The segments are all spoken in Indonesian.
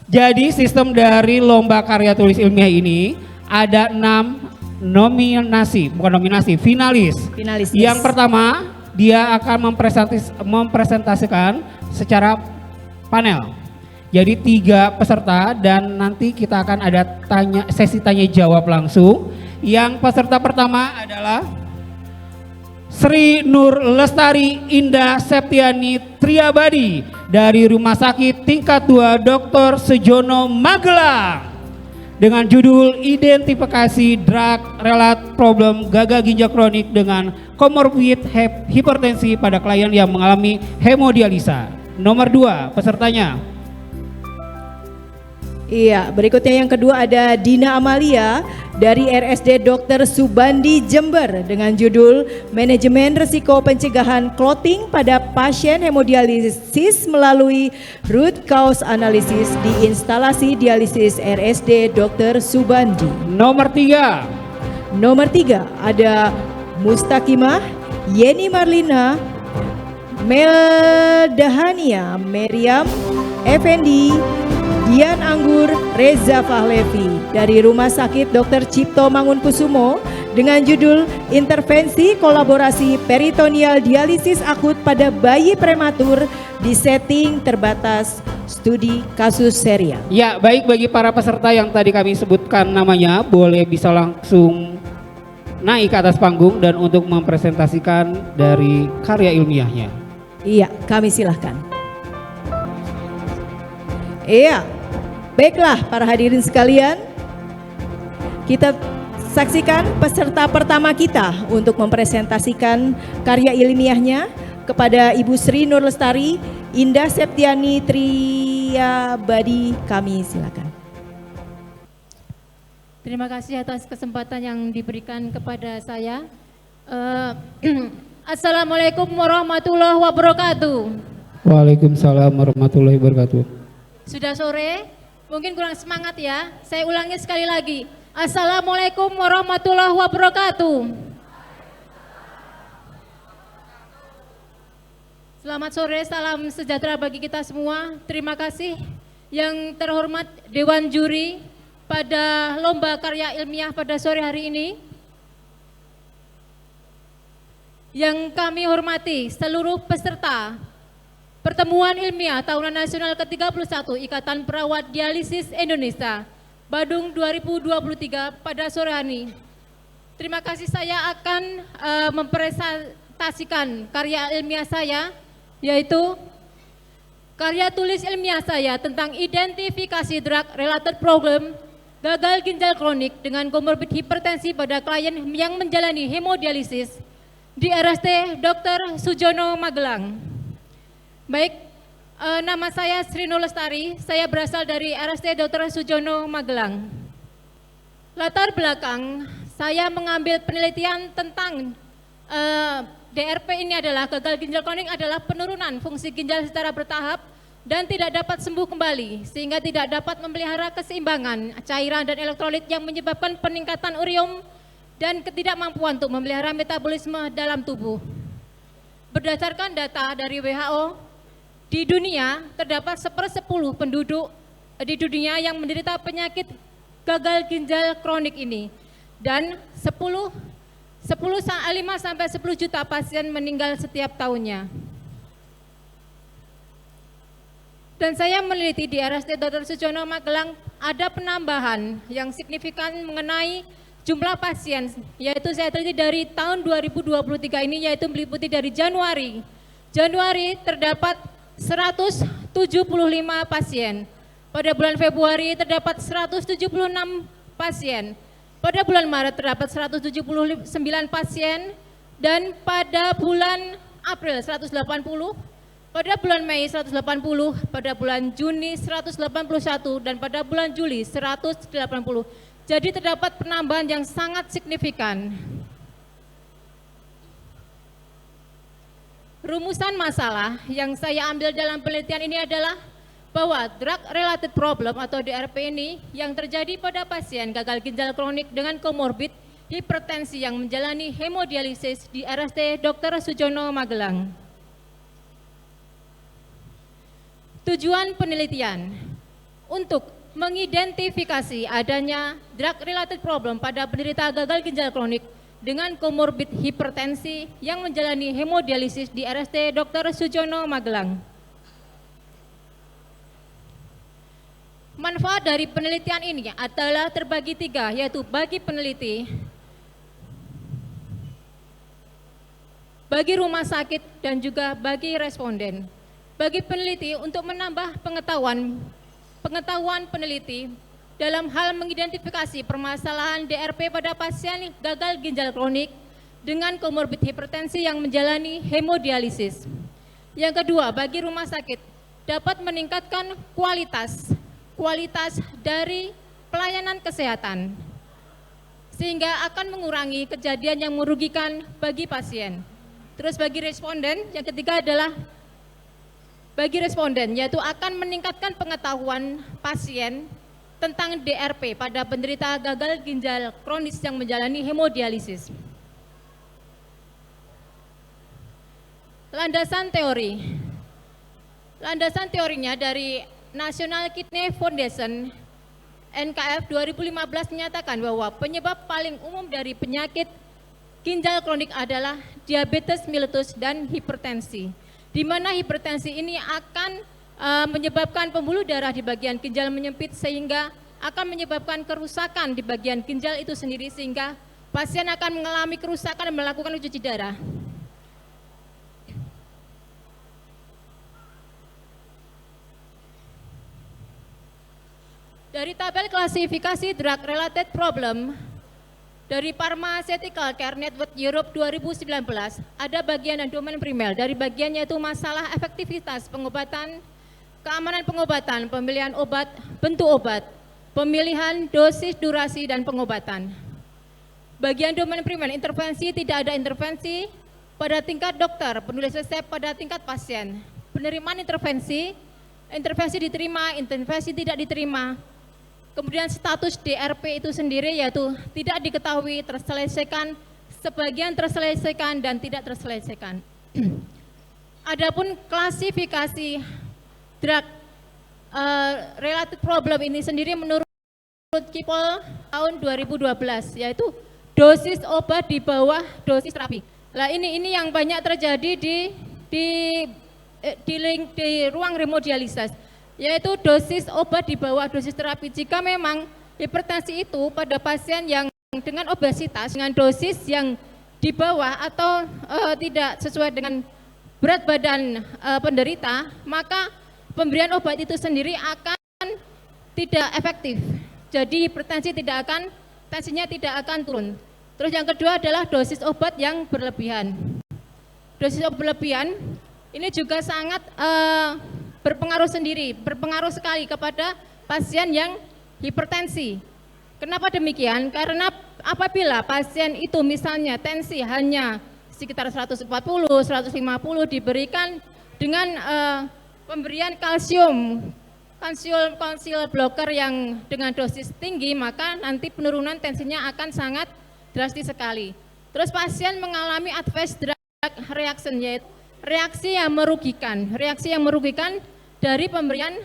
Jadi sistem dari lomba karya tulis ilmiah ini ada 6 nominasi, bukan nominasi, finalis. Finalis. Yang pertama, dia akan mempresentasikan secara panel. Jadi 3 peserta dan nanti kita akan ada sesi tanya jawab langsung. Yang peserta pertama adalah Sri Nur Lestari Indah Septiani Triabadi dari Rumah Sakit Tingkat 2 Dr. Sujono Magelang dengan judul Identifikasi Drug Related Problem Gagal Ginjal Kronik dengan Komorbid Hipertensi pada klien yang mengalami hemodialisa. Nomor 2 pesertanya. Iya, berikutnya yang kedua ada Dina Amalia dari RSD Dr. Subandi Jember dengan judul Manajemen Risiko Pencegahan Clotting pada Pasien Hemodialisis melalui Root Cause Analysis di Instalasi Dialisis RSD Dr. Subandi. Nomor 3. Nomor 3 ada Mustakimah Yeni Marlina Meldahania Meriam Effendi Dian Anggur Reza Fahlevi dari Rumah Sakit Dr. Cipto Mangunkusumo dengan judul Intervensi Kolaborasi Peritoneal Dialisis Akut pada Bayi Prematur di Setting Terbatas Studi Kasus Serial. Ya, baik, bagi para peserta yang tadi kami sebutkan namanya, boleh bisa langsung naik ke atas panggung dan untuk mempresentasikan dari karya ilmiahnya. Iya, kami silahkan. Iya, baiklah para hadirin sekalian, kita saksikan peserta pertama kita untuk mempresentasikan karya ilmiahnya kepada Ibu Sri Nur Lestari Indah Septiani Triabadi. Kami silakan. Terima kasih atas kesempatan yang diberikan kepada saya. Assalamualaikum warahmatullahi wabarakatuh. Waalaikumsalam warahmatullahi wabarakatuh. Sudah sore, mungkin kurang semangat ya. Saya ulangi sekali lagi. Assalamualaikum warahmatullahi wabarakatuh. Selamat sore, salam sejahtera bagi kita semua. Terima kasih yang terhormat Dewan Juri pada Lomba Karya Ilmiah pada sore hari ini. Yang kami hormati seluruh peserta Pertemuan Ilmiah Tahunan Nasional ke-31 Ikatan Perawat Dialisis Indonesia Badung 2023 pada sore hari. Terima kasih, saya akan mempresentasikan karya ilmiah saya, yaitu karya tulis ilmiah saya tentang identifikasi drug related problem gagal ginjal kronik dengan komorbid hipertensi pada klien yang menjalani hemodialisis di RSD Dr. Sujono Magelang. Baik, nama saya Sri Nur Lestari, saya berasal dari RSD Dr. Sujono Magelang. Latar belakang, saya mengambil penelitian tentang DRP ini adalah gagal ginjal kronik adalah penurunan fungsi ginjal secara bertahap dan tidak dapat sembuh kembali sehingga tidak dapat memelihara keseimbangan cairan dan elektrolit yang menyebabkan peningkatan urium dan ketidakmampuan untuk memelihara metabolisme dalam tubuh. Berdasarkan data dari WHO, di dunia terdapat 1/10 penduduk di dunia yang menderita penyakit gagal ginjal kronik ini dan 5 sampai 10 juta pasien meninggal setiap tahunnya. Dan saya meneliti di RSD Dr. Sujono Magelang ada penambahan yang signifikan mengenai jumlah pasien, yaitu saya teliti dari tahun 2023 ini, yaitu meliputi dari Januari terdapat 175 pasien, pada bulan Februari terdapat 176 pasien, pada bulan Maret terdapat 179 pasien, dan pada bulan April 180, pada bulan Mei 180, pada bulan Juni 181, dan pada bulan Juli 180. Jadi terdapat penambahan yang sangat signifikan. Rumusan masalah yang saya ambil dalam penelitian ini adalah bahwa drug related problem atau DRP ini yang terjadi pada pasien gagal ginjal kronik dengan komorbid hipertensi yang menjalani hemodialisis di RSD Dr. Sujono Magelang. Tujuan penelitian, untuk mengidentifikasi adanya drug related problem pada penderita gagal ginjal kronik dengan komorbid hipertensi yang menjalani hemodialisis di RST Dr. Sujono Magelang. Manfaat dari penelitian ini adalah terbagi 3, yaitu bagi peneliti, bagi rumah sakit, dan juga bagi responden. Bagi peneliti untuk menambah pengetahuan peneliti dalam hal mengidentifikasi permasalahan DRP pada pasien gagal ginjal kronik dengan komorbid hipertensi yang menjalani hemodialisis. Yang kedua, bagi rumah sakit dapat meningkatkan kualitas dari pelayanan kesehatan sehingga akan mengurangi kejadian yang merugikan bagi pasien. Terus bagi responden, yang ketiga adalah bagi responden, yaitu akan meningkatkan pengetahuan pasien tentang DRP pada penderita gagal ginjal kronis yang menjalani hemodialisis. Landasan teori. Landasan teorinya dari National Kidney Foundation NKF 2015 menyatakan bahwa penyebab paling umum dari penyakit ginjal kronik adalah diabetes mellitus dan hipertensi, di mana hipertensi ini akan menyebabkan pembuluh darah di bagian ginjal menyempit sehingga akan menyebabkan kerusakan di bagian ginjal itu sendiri sehingga pasien akan mengalami kerusakan dan melakukan cuci darah. Dari tabel klasifikasi drug related problem dari Pharmaceutical Care Network Europe 2019 ada bagian dan domain primer. Dari bagiannya itu masalah efektivitas pengobatan, keamanan pengobatan, pemilihan obat, bentuk obat, pemilihan dosis, durasi, dan pengobatan. Bagian domain primer, intervensi, tidak ada intervensi pada tingkat dokter, penulis resep pada tingkat pasien, penerimaan intervensi, intervensi diterima, intervensi tidak diterima. Kemudian status DRP itu sendiri yaitu tidak diketahui, terselesaikan, sebagian terselesaikan, dan tidak terselesaikan. Adapun klasifikasi drug related problem ini sendiri menurut Kipol tahun 2012 yaitu dosis obat di bawah dosis terapi. Nah ini yang banyak terjadi di ruang hemodialisis, yaitu dosis obat di bawah dosis terapi. Jika memang hipertensi itu pada pasien yang dengan obesitas dengan dosis yang di bawah atau tidak sesuai dengan berat badan penderita, maka pemberian obat itu sendiri akan tidak efektif. Jadi hipertensi tensinya tidak akan turun. Terus yang kedua adalah dosis obat yang berlebihan. Dosis obat berlebihan ini juga sangat berpengaruh sekali kepada pasien yang hipertensi. Kenapa demikian? Karena apabila pasien itu misalnya tensi hanya sekitar 140, 150 diberikan dengan pemberian kalsium blocker yang dengan dosis tinggi, maka nanti penurunan tensinya akan sangat drastis sekali. Terus pasien mengalami adverse drug reaction, yaitu reaksi yang merugikan dari pemberian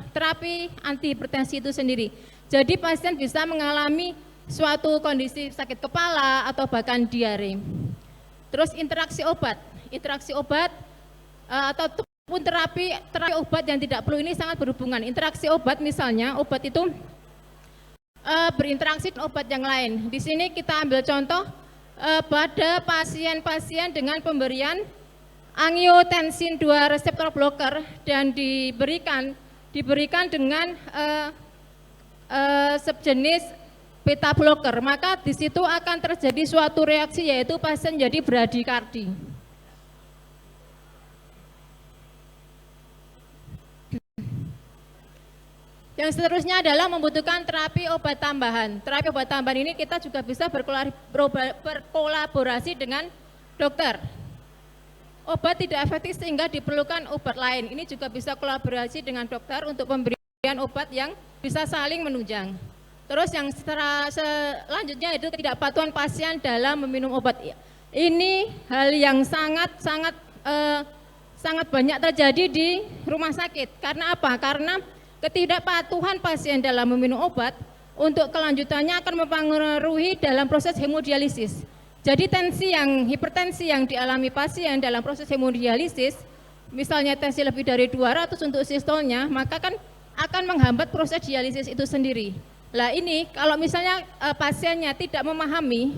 terapi antihipertensi itu sendiri. Jadi pasien bisa mengalami suatu kondisi sakit kepala atau bahkan diare. Terus interaksi obat ataupun terapi obat yang tidak perlu ini sangat berhubungan. Interaksi obat misalnya obat itu berinteraksi dengan obat yang lain. Di sini kita ambil contoh pada pasien-pasien dengan pemberian angiotensin 2 reseptor blocker dan diberikan dengan sejenis beta blocker, maka di situ akan terjadi suatu reaksi yaitu pasien jadi bradikardi. Yang seterusnya adalah membutuhkan terapi obat tambahan. Terapi obat tambahan ini kita juga bisa berkolaborasi dengan dokter. Obat tidak efektif sehingga diperlukan obat lain. Ini juga bisa kolaborasi dengan dokter untuk pemberian obat yang bisa saling menunjang. Terus yang selanjutnya itu ketidakpatuhan pasien dalam meminum obat. Ini hal yang sangat banyak terjadi di rumah sakit. Karena apa? Karena ketidakpatuhan pasien dalam meminum obat untuk kelanjutannya akan mempengaruhi dalam proses hemodialisis. Jadi hipertensi yang dialami pasien dalam proses hemodialisis, misalnya tensi lebih dari 200 untuk sistolnya, maka kan akan menghambat proses dialisis itu sendiri. Lah ini kalau misalnya pasiennya tidak memahami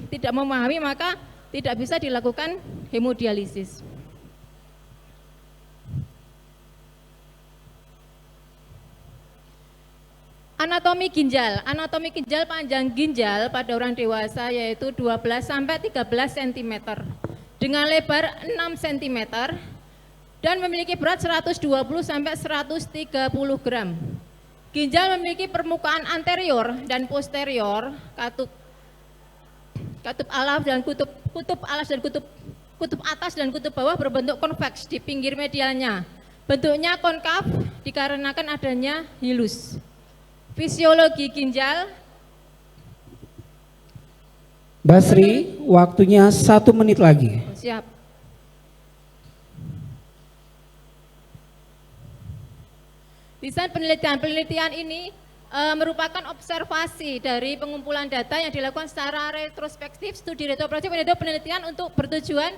maka tidak bisa dilakukan hemodialisis. Anatomi ginjal panjang ginjal pada orang dewasa yaitu 12 sampai 13 cm dengan lebar 6 cm dan memiliki berat 120 sampai 130 gram. Ginjal memiliki permukaan anterior dan posterior, kutub alas dan kutub atas dan kutub bawah berbentuk konveks di pinggir medialnya. Bentuknya konkav dikarenakan adanya hilus. Fisiologi ginjal. Basri, waktunya 1 menit lagi. Siap. Desain penelitian ini merupakan observasi dari pengumpulan data yang dilakukan secara retrospektif, studi retrospektif itu penelitian untuk bertujuan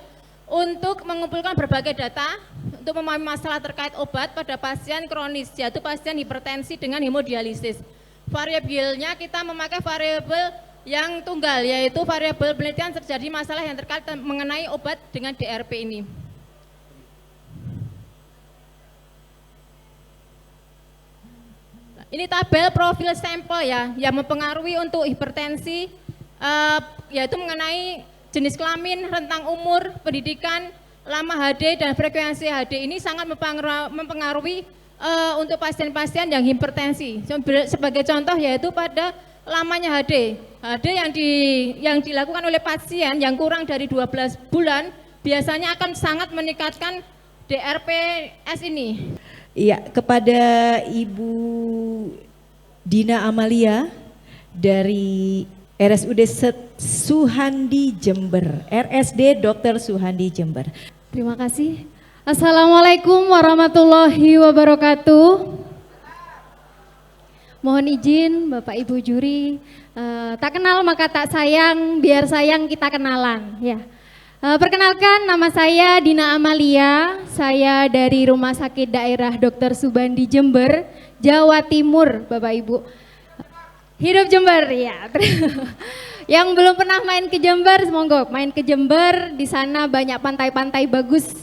untuk mengumpulkan berbagai data untuk memahami masalah terkait obat pada pasien kronis, yaitu pasien hipertensi dengan hemodialisis. Variabelnya kita memakai variabel yang tunggal, yaitu variabel penelitian terjadi masalah yang terkait mengenai obat dengan DRP ini. Ini tabel profil sampel ya, yang mempengaruhi untuk hipertensi, yaitu mengenai jenis kelamin, rentang umur, pendidikan, lama HD dan frekuensi HD. Ini sangat mempengaruhi untuk pasien-pasien yang hipertensi. Sebagai contoh yaitu pada lamanya HD yang dilakukan oleh pasien yang kurang dari 12 bulan biasanya akan sangat meningkatkan DRPS ini. Iya, kepada Ibu Dina Amalia dari RSUD Suhandi Jember, RSD Dr. Suhandi Jember. Terima kasih. Assalamualaikum warahmatullahi wabarakatuh. Mohon izin Bapak Ibu juri, tak kenal maka tak sayang, biar sayang kita kenalan. Ya. Perkenalkan, nama saya Dina Amalia, saya dari Rumah Sakit Daerah Dr. Subandi Jember, Jawa Timur, Bapak Ibu. Hidup Jember, ya. Yang belum pernah main ke Jember, monggo main ke Jember, di sana banyak pantai-pantai bagus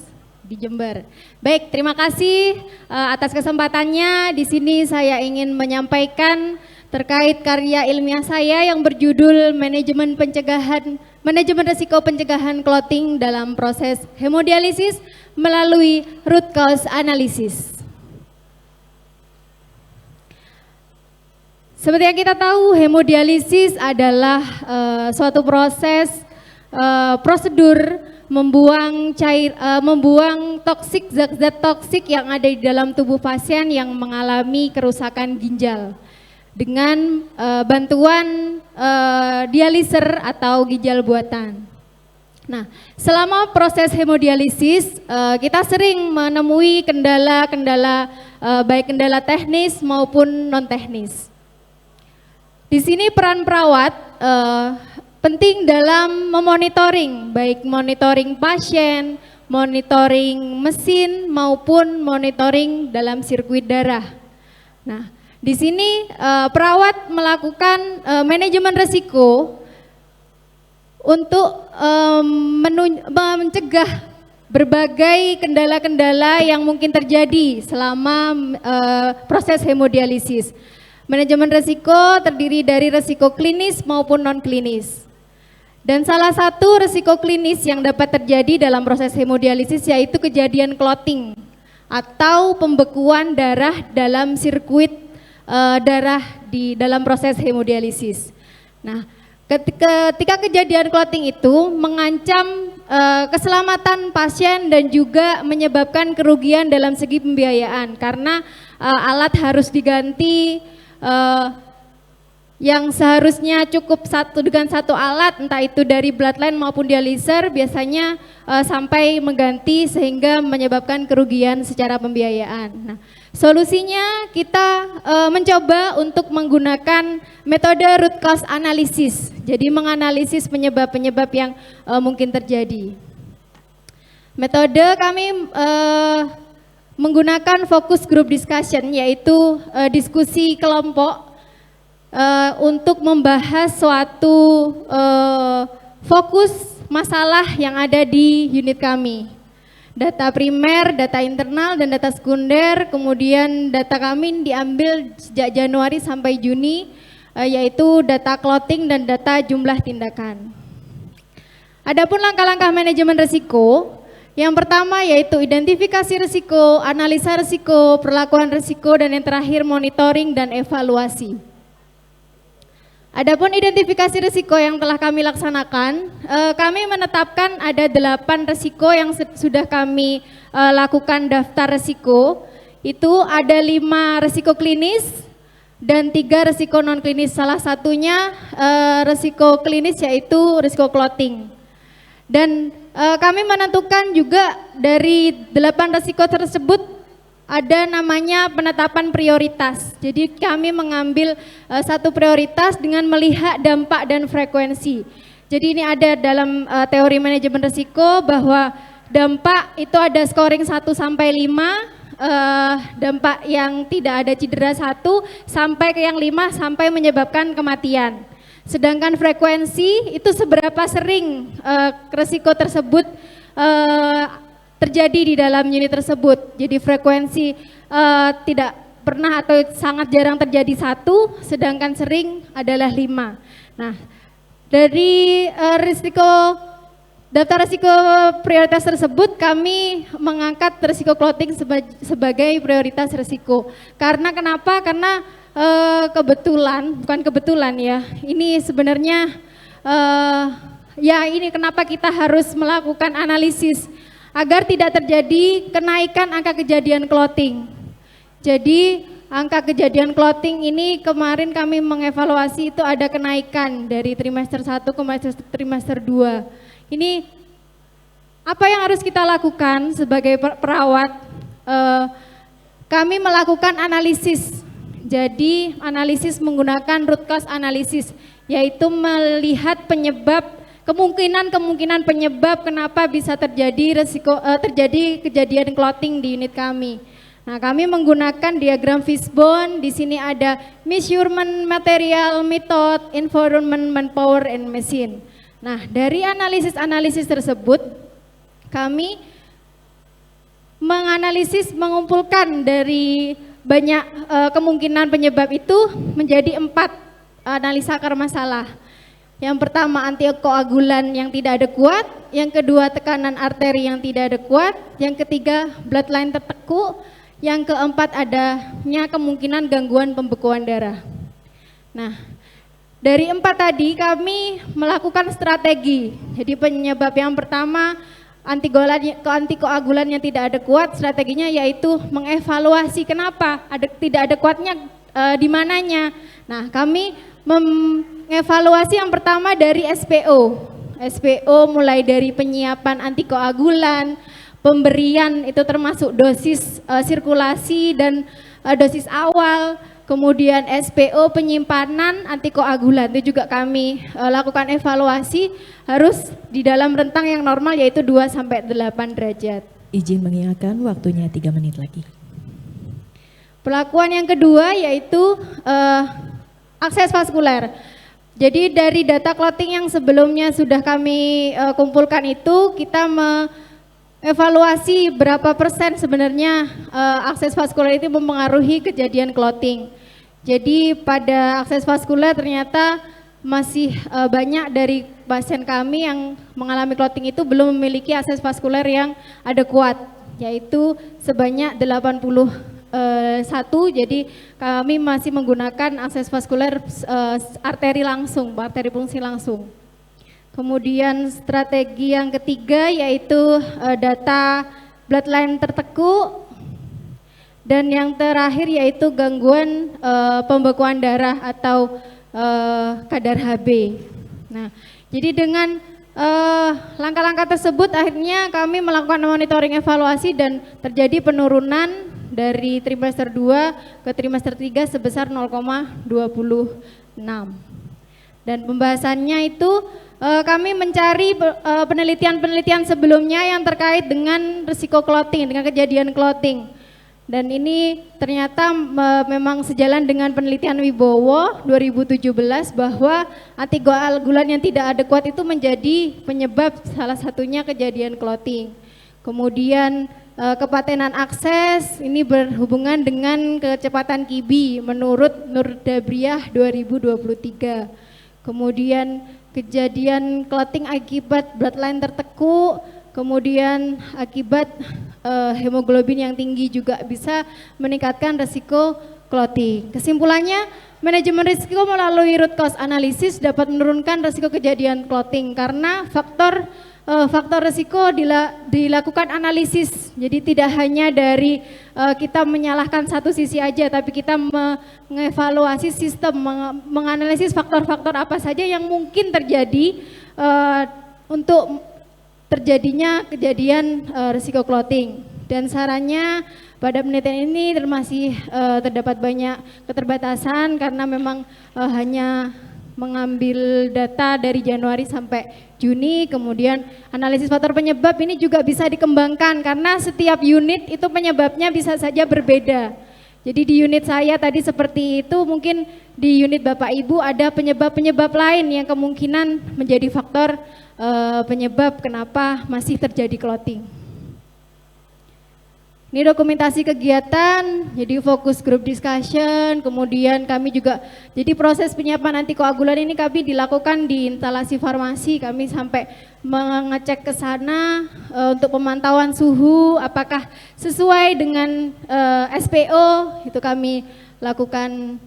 di Jember. Baik, terima kasih atas kesempatannya. Di sini saya ingin menyampaikan terkait karya ilmiah saya yang berjudul Manajemen Risiko Pencegahan Clotting dalam Proses Hemodialisis melalui Root Cause Analysis. Seperti yang kita tahu, hemodialisis adalah suatu prosedur membuang zat-zat toksik yang ada di dalam tubuh pasien yang mengalami kerusakan ginjal dengan bantuan dialiser atau ginjal buatan. Nah, selama proses hemodialisis kita sering menemui kendala-kendala baik kendala teknis maupun non teknis. Di sini peran perawat penting dalam memonitoring, baik monitoring pasien, monitoring mesin maupun monitoring dalam sirkuit darah. Nah, di sini perawat melakukan manajemen risiko untuk mencegah berbagai kendala-kendala yang mungkin terjadi selama proses hemodialisis. Manajemen risiko terdiri dari risiko klinis maupun non klinis. Dan salah satu risiko klinis yang dapat terjadi dalam proses hemodialisis yaitu kejadian clotting atau pembekuan darah dalam sirkuit darah di dalam proses hemodialisis. Nah, ketika kejadian clotting itu mengancam keselamatan pasien dan juga menyebabkan kerugian dalam segi pembiayaan karena alat harus diganti yang seharusnya cukup dengan satu alat, entah itu dari bloodline maupun dialiser, biasanya sampai mengganti sehingga menyebabkan kerugian secara pembiayaan. Nah, Solusinya kita mencoba untuk menggunakan metode root cause analysis. Jadi menganalisis penyebab-penyebab yang mungkin terjadi. Metode kami menggunakan focus group discussion, yaitu diskusi kelompok untuk membahas suatu fokus masalah yang ada di unit kami. Data primer, data internal, dan data sekunder. Kemudian data kami diambil sejak Januari sampai Juni, yaitu data clothing dan data jumlah tindakan. Adapun langkah-langkah manajemen risiko, yang pertama yaitu identifikasi risiko, analisa risiko, perlakuan risiko, dan yang terakhir monitoring dan evaluasi. Adapun identifikasi risiko yang telah kami laksanakan, kami menetapkan ada 8 risiko yang sudah kami lakukan daftar risiko. Itu ada 5 risiko klinis dan 3 risiko non klinis. Salah satunya risiko klinis yaitu risiko clothing. Dan kami menentukan juga dari 8 risiko tersebut ada namanya penetapan prioritas. Jadi kami mengambil satu prioritas dengan melihat dampak dan frekuensi. Jadi ini ada dalam teori manajemen risiko bahwa dampak itu ada scoring 1 sampai 5, dampak yang tidak ada cedera 1 sampai ke yang 5 sampai menyebabkan kematian. Sedangkan frekuensi itu seberapa sering risiko tersebut terjadi di dalam unit tersebut. Jadi frekuensi tidak pernah atau sangat jarang terjadi 1, sedangkan sering adalah 5. Nah, dari daftar risiko prioritas tersebut kami mengangkat risiko clothing sebagai prioritas risiko. Karena kenapa? Karena bukan kebetulan ya. Ini sebenarnya ini kenapa kita harus melakukan analisis agar tidak terjadi kenaikan angka kejadian clothing. Jadi angka kejadian clothing ini kemarin kami mengevaluasi itu ada kenaikan dari trimester 1 ke trimester 2. Ini apa yang harus kita lakukan sebagai perawat? Kami melakukan analisis. Jadi analisis menggunakan root cause analysis, yaitu melihat kemungkinan penyebab kenapa bisa terjadi kejadian clothing di unit kami. Nah, kami menggunakan diagram fishbone. Di sini ada measurement material, method, environment, manpower, and machine. Nah, dari analisis tersebut kami mengumpulkan dari banyak kemungkinan penyebab itu menjadi 4 analisa akar masalah. Yang pertama antikoagulan yang tidak ada kuat, yang kedua tekanan arteri yang tidak ada kuat, yang ketiga bloodline terteku, yang keempat adanya kemungkinan gangguan pembekuan darah. Nah, dari 4 tadi kami melakukan strategi. Jadi penyebab yang pertama antikoagulan yang tidak ada kuat, strateginya yaitu mengevaluasi kenapa tidak ada kuatnya di mananya. Nah, kami mengevaluasi yang pertama dari SPO. SPO mulai dari penyiapan antikoagulan, pemberian itu termasuk dosis sirkulasi dan dosis awal, kemudian SPO penyimpanan antikoagulan itu juga kami lakukan evaluasi harus di dalam rentang yang normal yaitu 2 sampai 8 derajat. Izin mengingatkan waktunya 3 menit lagi. Pelakuan yang kedua yaitu akses vaskuler. Jadi dari data clothing yang sebelumnya sudah kami kumpulkan itu, kita mengevaluasi berapa persen sebenarnya akses vaskuler itu mempengaruhi kejadian clothing. Jadi pada akses vaskuler ternyata masih banyak dari pasien kami yang mengalami clothing itu belum memiliki akses vaskuler yang ada kuat, yaitu sebanyak 81. Jadi kami masih menggunakan akses vaskuler arteri langsung, arteri fungsi langsung. Kemudian strategi yang ketiga yaitu data bloodline terteku, dan yang terakhir yaitu gangguan pembekuan darah atau kadar Hb. Nah, jadi dengan langkah-langkah tersebut akhirnya kami melakukan monitoring evaluasi dan terjadi penurunan dari trimester 2 ke trimester 3 sebesar 0,26. Dan pembahasannya itu kami mencari penelitian-penelitian sebelumnya yang terkait dengan risiko clotting, dengan kejadian clotting. Dan ini ternyata memang sejalan dengan penelitian Wibowo 2017 bahwa antikoagulan yang tidak adekuat itu menjadi penyebab salah satunya kejadian clotting. Kemudian kepatenan akses ini berhubungan dengan kecepatan QB menurut Nur Dabriah 2023. Kemudian kejadian clotting akibat bloodline tertekuk, kemudian akibat hemoglobin yang tinggi juga bisa meningkatkan resiko clotting. Kesimpulannya, manajemen risiko melalui root cause analysis dapat menurunkan risiko kejadian clotting karena faktor risiko dilakukan analisis. Jadi tidak hanya dari kita menyalahkan satu sisi aja, tapi kita mengevaluasi sistem, menganalisis faktor-faktor apa saja yang mungkin terjadi untuk terjadinya kejadian risiko clotting. Dan sarannya pada penelitian ini masih terdapat banyak keterbatasan karena memang hanya mengambil data dari Januari sampai Juni, kemudian analisis faktor penyebab ini juga bisa dikembangkan karena setiap unit itu penyebabnya bisa saja berbeda. Jadi di unit saya tadi seperti itu, mungkin di unit Bapak Ibu ada penyebab-penyebab lain yang kemungkinan menjadi faktor penyebab kenapa masih terjadi clotting. Ini dokumentasi kegiatan, jadi fokus group discussion, kemudian kami juga, jadi proses penyiapan antikoagulan ini kami dilakukan di instalasi farmasi, kami sampai mengecek ke sana untuk pemantauan suhu, apakah sesuai dengan SPO, itu kami lakukan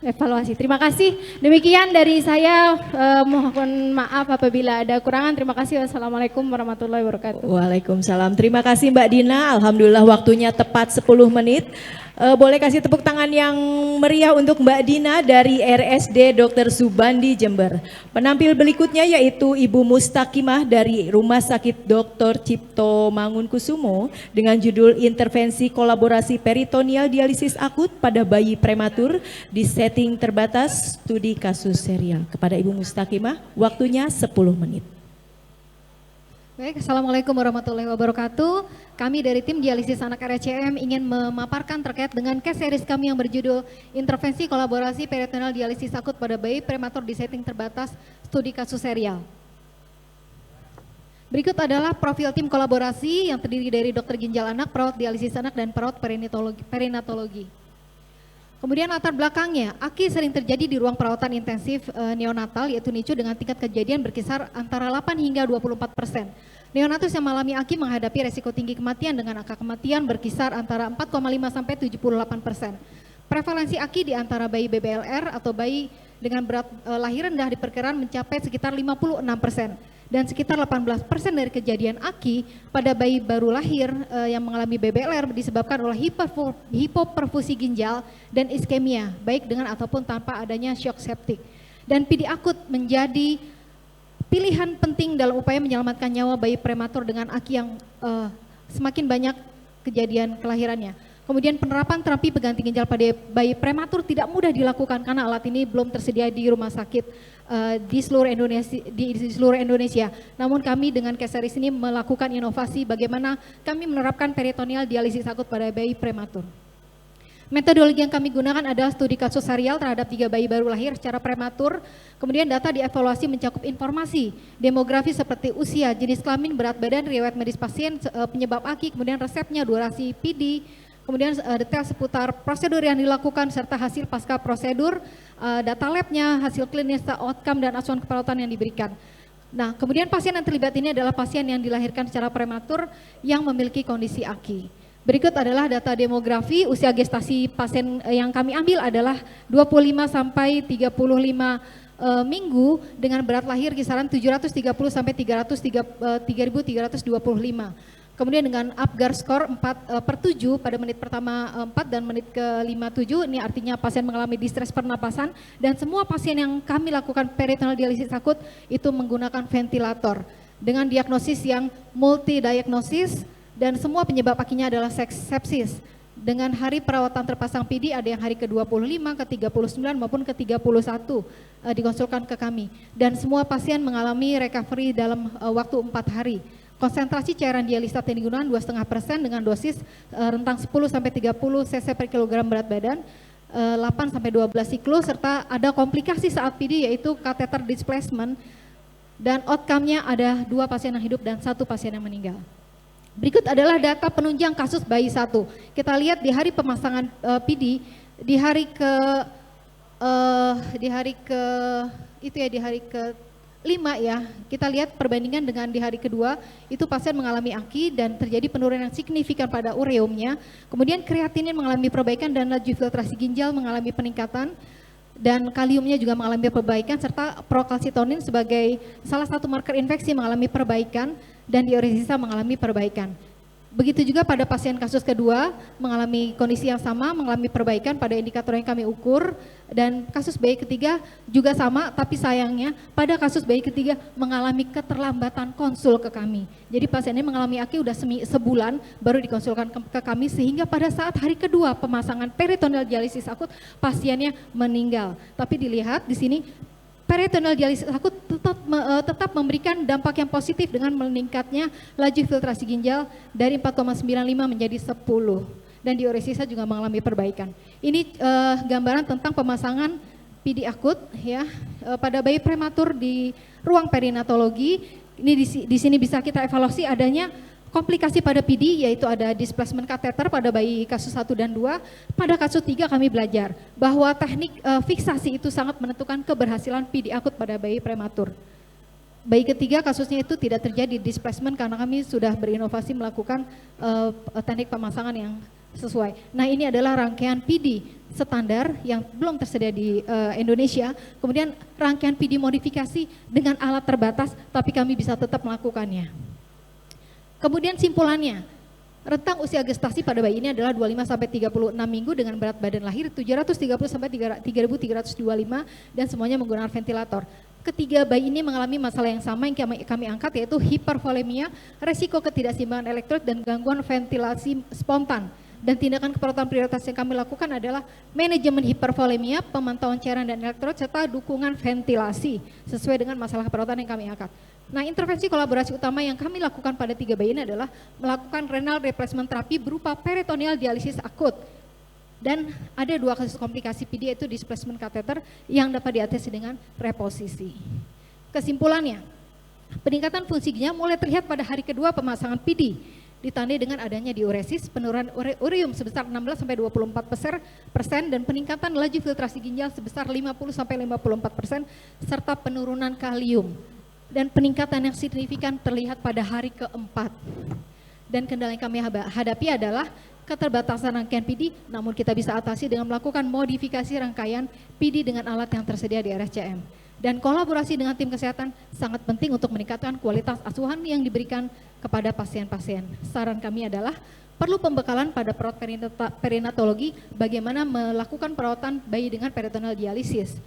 evaluasi. Terima kasih. Demikian dari saya, mohon maaf apabila ada kurangan. Terima kasih. Wassalamualaikum warahmatullahi wabarakatuh. Waalaikumsalam. Terima kasih Mbak Dina. Alhamdulillah waktunya tepat 10 menit. Boleh kasih tepuk tangan yang meriah untuk Mbak Dina dari RSD Dr. Subandi Jember. Penampil berikutnya yaitu Ibu Mustakimah dari Rumah Sakit Dr. Cipto Mangunkusumo dengan judul Intervensi Kolaborasi Peritoneal Dialisis Akut pada Bayi Prematur di Setting Terbatas Studi Kasus Serial. Kepada Ibu Mustakimah, waktunya 10 menit. Baik, Assalamualaikum warahmatullahi wabarakatuh. Kami dari tim dialisis anak RSCM ingin memaparkan terkait dengan case series kami yang berjudul Intervensi Kolaborasi Peritoneal Dialisis Akut pada Bayi Prematur di Setting Terbatas Studi Kasus Serial. Berikut adalah profil tim kolaborasi yang terdiri dari dokter ginjal anak, perawat dialisis anak, dan perawat perinatologi. Kemudian latar belakangnya, AKI sering terjadi di ruang perawatan intensif neonatal yaitu NICU dengan tingkat kejadian berkisar antara 8 hingga 24%. Neonatus yang mengalami AKI menghadapi resiko tinggi kematian dengan angka kematian berkisar antara 4,5 sampai 78%. Prevalensi AKI di antara bayi BBLR atau bayi dengan berat lahir rendah diperkirakan mencapai sekitar 56%. Dan sekitar 18% dari kejadian AKI pada bayi baru lahir yang mengalami BBLR disebabkan oleh hipoperfusi ginjal dan iskemia, baik dengan ataupun tanpa adanya shock septic. Dan PD akut menjadi pilihan penting dalam upaya menyelamatkan nyawa bayi prematur dengan AKI yang semakin banyak kejadian kelahirannya. Kemudian penerapan terapi pengganti ginjal pada bayi prematur tidak mudah dilakukan karena alat ini belum tersedia di rumah sakit di seluruh Indonesia. Namun kami dengan case series ini melakukan inovasi bagaimana kami menerapkan peritoneal dialisis akut pada bayi prematur. Metodologi yang kami gunakan adalah studi kasus serial terhadap 3 bayi baru lahir secara prematur. Kemudian data dievaluasi mencakup informasi demografi seperti usia, jenis kelamin, berat badan, riwayat medis pasien, penyebab AKI, kemudian resepnya, durasi PD, kemudian detail seputar prosedur yang dilakukan serta hasil pasca prosedur, data labnya, hasil klinis, outcome, dan asuhan keperawatan yang diberikan. Nah, kemudian pasien yang terlibat ini adalah pasien yang dilahirkan secara prematur yang memiliki kondisi AKI. Berikut adalah data demografi. Usia gestasi pasien yang kami ambil adalah 25 sampai 35 minggu dengan berat lahir kisaran 730 sampai 3.325. Kemudian dengan Apgar skor 4/7 pada menit pertama 4 dan menit ke-57, ini artinya pasien mengalami distres pernapasan, dan semua pasien yang kami lakukan peritoneal dialisis akut itu menggunakan ventilator dengan diagnosis yang multi diagnosis Dan semua penyebab akinya adalah sepsis. Dengan hari perawatan terpasang PD ada yang hari ke-25, ke-39 maupun ke-31 dikonsulkan ke kami. Dan semua pasien mengalami recovery dalam waktu 4 hari. Konsentrasi cairan dialisat yang digunakan 2,5% dengan dosis rentang 10 sampai 30 cc per kilogram berat badan, 8 sampai 12 siklus, serta ada komplikasi saat PD yaitu catheter displacement, dan outcome-nya ada 2 pasien yang hidup dan 1 pasien yang meninggal. Berikut adalah data penunjang kasus bayi 1. Kita lihat di hari pemasangan PD, di hari ke-5 ya, kita lihat perbandingan dengan di hari kedua, itu pasien mengalami AKI dan terjadi penurunan yang signifikan pada ureumnya. Kemudian kreatinin mengalami perbaikan dan laju filtrasi ginjal mengalami peningkatan, dan kaliumnya juga mengalami perbaikan, serta prokalsitonin sebagai salah satu marker infeksi mengalami perbaikan, dan diuresisa mengalami perbaikan. Begitu juga pada pasien kasus kedua mengalami kondisi yang sama, mengalami perbaikan pada indikator yang kami ukur, dan kasus bayi ketiga juga sama, tapi sayangnya pada kasus bayi ketiga mengalami keterlambatan konsul ke kami. Jadi pasiennya mengalami AKI udah sebulan baru dikonsulkan ke kami, sehingga pada saat hari kedua pemasangan peritoneal dialisis akut pasiennya meninggal. Tapi dilihat di sini peritoneal dialisis akut tetap memberikan dampak yang positif dengan meningkatnya laju filtrasi ginjal dari 4,95 menjadi 10, dan diuresisa juga mengalami perbaikan. Ini gambaran tentang pemasangan PD akut ya pada bayi prematur di ruang perinatologi. Ini di sini bisa kita evaluasi adanya komplikasi pada PD, yaitu ada displacement catheter pada bayi kasus 1 dan 2. Pada kasus 3 kami belajar bahwa teknik fiksasi itu sangat menentukan keberhasilan PD akut pada bayi prematur. Bayi ketiga kasusnya itu tidak terjadi displacement karena kami sudah berinovasi melakukan teknik pemasangan yang sesuai. Nah, ini adalah rangkaian PD standar yang belum tersedia di Indonesia, kemudian rangkaian PD modifikasi dengan alat terbatas, tapi kami bisa tetap melakukannya. Kemudian simpulannya, rentang usia gestasi pada bayi ini adalah 25 sampai 36 minggu dengan berat badan lahir 730 sampai 3.325 dan semuanya menggunakan ventilator. Ketiga bayi ini mengalami masalah yang sama yang kami angkat, yaitu hipervolemia, resiko ketidakseimbangan elektrolit dan gangguan ventilasi spontan. Dan tindakan keperawatan prioritas yang kami lakukan adalah manajemen hipervolemia, pemantauan cairan dan elektrolit, serta dukungan ventilasi sesuai dengan masalah keperawatan yang kami angkat. Nah, intervensi kolaborasi utama yang kami lakukan pada 3 bayi ini adalah melakukan renal replacement terapi berupa peritoneal dialisis akut. Dan ada 2 kasus komplikasi PD, yaitu displacement catheter yang dapat diatasi dengan reposisi. Kesimpulannya, peningkatan fungsi ginjal mulai terlihat pada hari kedua pemasangan PD, ditandai dengan adanya diuresis, penurunan ureum sebesar 16-24% dan peningkatan laju filtrasi ginjal sebesar 50-54%, serta penurunan kalium. Dan peningkatan yang signifikan terlihat pada hari keempat. Dan kendala yang kami hadapi adalah keterbatasan rangkaian PD, namun kita bisa atasi dengan melakukan modifikasi rangkaian PD dengan alat yang tersedia di RSCM. Dan kolaborasi dengan tim kesehatan sangat penting untuk meningkatkan kualitas asuhan yang diberikan kepada pasien-pasien. Saran kami adalah perlu pembekalan pada perawat perinatologi bagaimana melakukan perawatan bayi dengan peritoneal dialisis.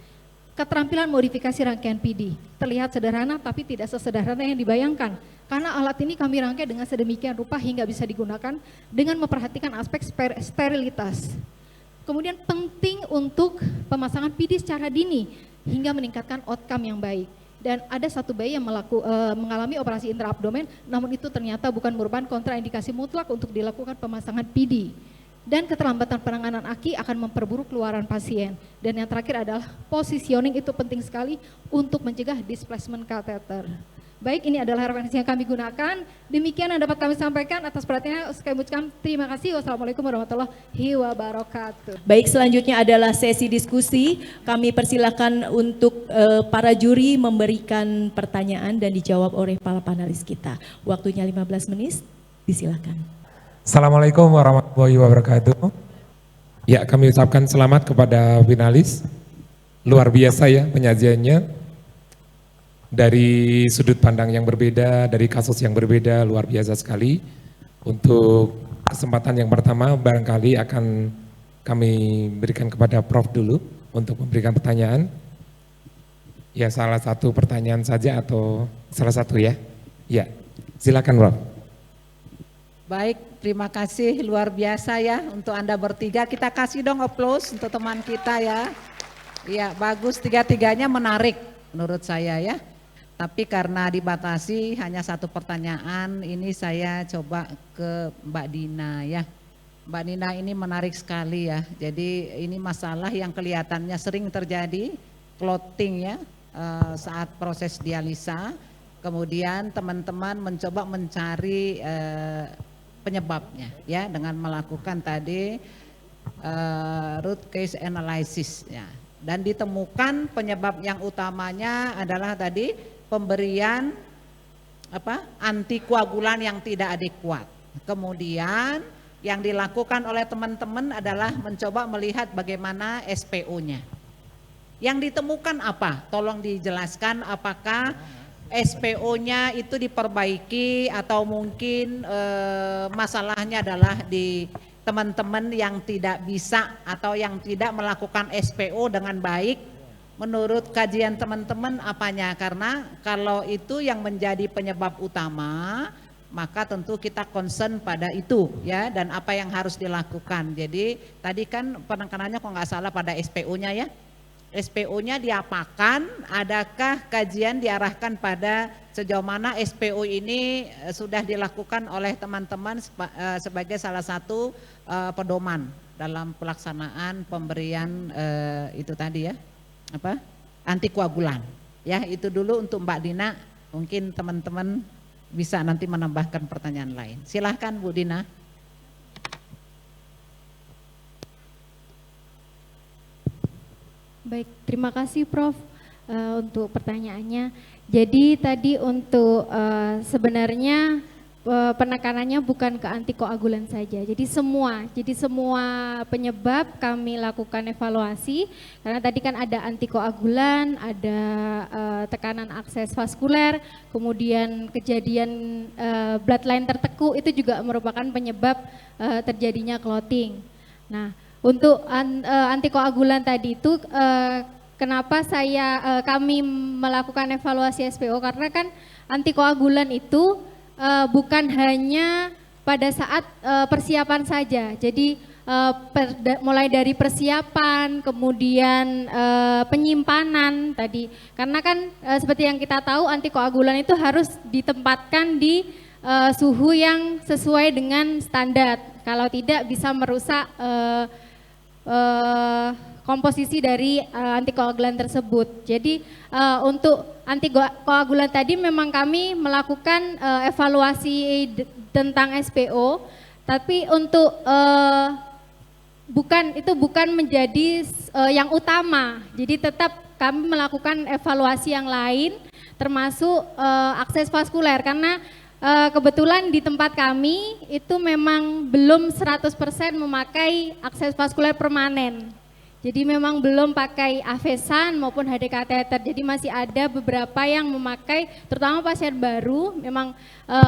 Keterampilan modifikasi rangkaian PD terlihat sederhana tapi tidak sesederhana yang dibayangkan, karena alat ini kami rangkai dengan sedemikian rupa hingga bisa digunakan dengan memperhatikan aspek sterilitas. Kemudian penting untuk pemasangan PD secara dini hingga meningkatkan outcome yang baik. Dan ada 1 bayi yang mengalami operasi intraabdomen, namun itu ternyata bukan merupakan kontraindikasi mutlak untuk dilakukan pemasangan PD. Dan keterlambatan penanganan AKI akan memperburuk keluaran pasien. Dan yang terakhir adalah positioning, itu penting sekali untuk mencegah displacement catheter. Baik, ini adalah referensi yang kami gunakan. Demikian yang dapat kami sampaikan. Atas perhatiannya kami ucapkan terima kasih. Wassalamualaikum warahmatullahi wabarakatuh. Baik, selanjutnya adalah sesi diskusi. Kami persilakan untuk para juri memberikan pertanyaan dan dijawab oleh para panelis kita. Waktunya 15 menit, disilakan. Assalamualaikum warahmatullahi wabarakatuh. Ya, kami ucapkan selamat kepada finalis. Luar biasa ya penyajiannya. Dari sudut pandang yang berbeda, dari kasus yang berbeda, luar biasa sekali. Untuk kesempatan yang pertama barangkali akan kami berikan kepada Prof dulu untuk memberikan pertanyaan. Ya, salah satu pertanyaan saja atau salah satu ya? Ya, silakan Prof. Baik, terima kasih luar biasa ya untuk Anda bertiga. Kita kasih dong aplaus untuk teman kita ya. Iya, bagus, tiga-tiganya menarik menurut saya ya. Tapi karena dibatasi hanya satu pertanyaan, ini saya coba ke Mbak Dina ya. Mbak Dina ini menarik sekali ya. Jadi ini masalah yang kelihatannya sering terjadi, clotting ya, saat proses dialisa. Kemudian teman-teman mencoba mencari penyebabnya ya dengan melakukan tadi root cause analysis ya. Dan ditemukan penyebab yang utamanya adalah tadi pemberian antikoagulan yang tidak adekuat. Kemudian yang dilakukan oleh teman-teman adalah mencoba melihat bagaimana SPO-nya. Yang ditemukan apa? Tolong dijelaskan apakah SPO-nya itu diperbaiki atau mungkin masalahnya adalah di teman-teman yang tidak bisa atau yang tidak melakukan SPO dengan baik. Menurut kajian teman-teman apanya? Karena kalau itu yang menjadi penyebab utama, maka tentu kita concern pada itu ya, dan apa yang harus dilakukan. Jadi tadi kan penekanannya kok nggak salah pada SPO-nya ya. SPO-nya diapakan, adakah kajian diarahkan pada sejauh mana SPO ini sudah dilakukan oleh teman-teman sebagai salah satu pedoman dalam pelaksanaan pemberian itu tadi ya, antikoagulan. Ya, itu dulu untuk Mbak Dina, mungkin teman-teman bisa nanti menambahkan pertanyaan lain. Silahkan Bu Dina. Baik, terima kasih Prof untuk pertanyaannya. Jadi tadi untuk sebenarnya penekanannya bukan ke antikoagulan saja. Jadi semua penyebab kami lakukan evaluasi, karena tadi kan ada antikoagulan, ada tekanan akses vaskuler, kemudian kejadian bloodline terteku, itu juga merupakan penyebab terjadinya clotting. Nah, untuk antikoagulan tadi itu kenapa kami melakukan evaluasi SPO, karena kan antikoagulan itu bukan hanya pada saat persiapan saja. Jadi mulai dari persiapan, kemudian penyimpanan tadi. Karena kan seperti yang kita tahu, antikoagulan itu harus ditempatkan di suhu yang sesuai dengan standar. Kalau tidak bisa merusak komposisi dari antikoagulan tersebut. Jadi untuk antikoagulan tadi memang kami melakukan evaluasi tentang SPO, tapi untuk bukan menjadi yang utama. Jadi tetap kami melakukan evaluasi yang lain, termasuk akses vaskuler, karena kebetulan di tempat kami itu memang belum 100% memakai akses vaskuler permanen. Jadi memang belum pakai avesan maupun HD kateter. Jadi masih ada beberapa yang memakai, terutama pasien baru, memang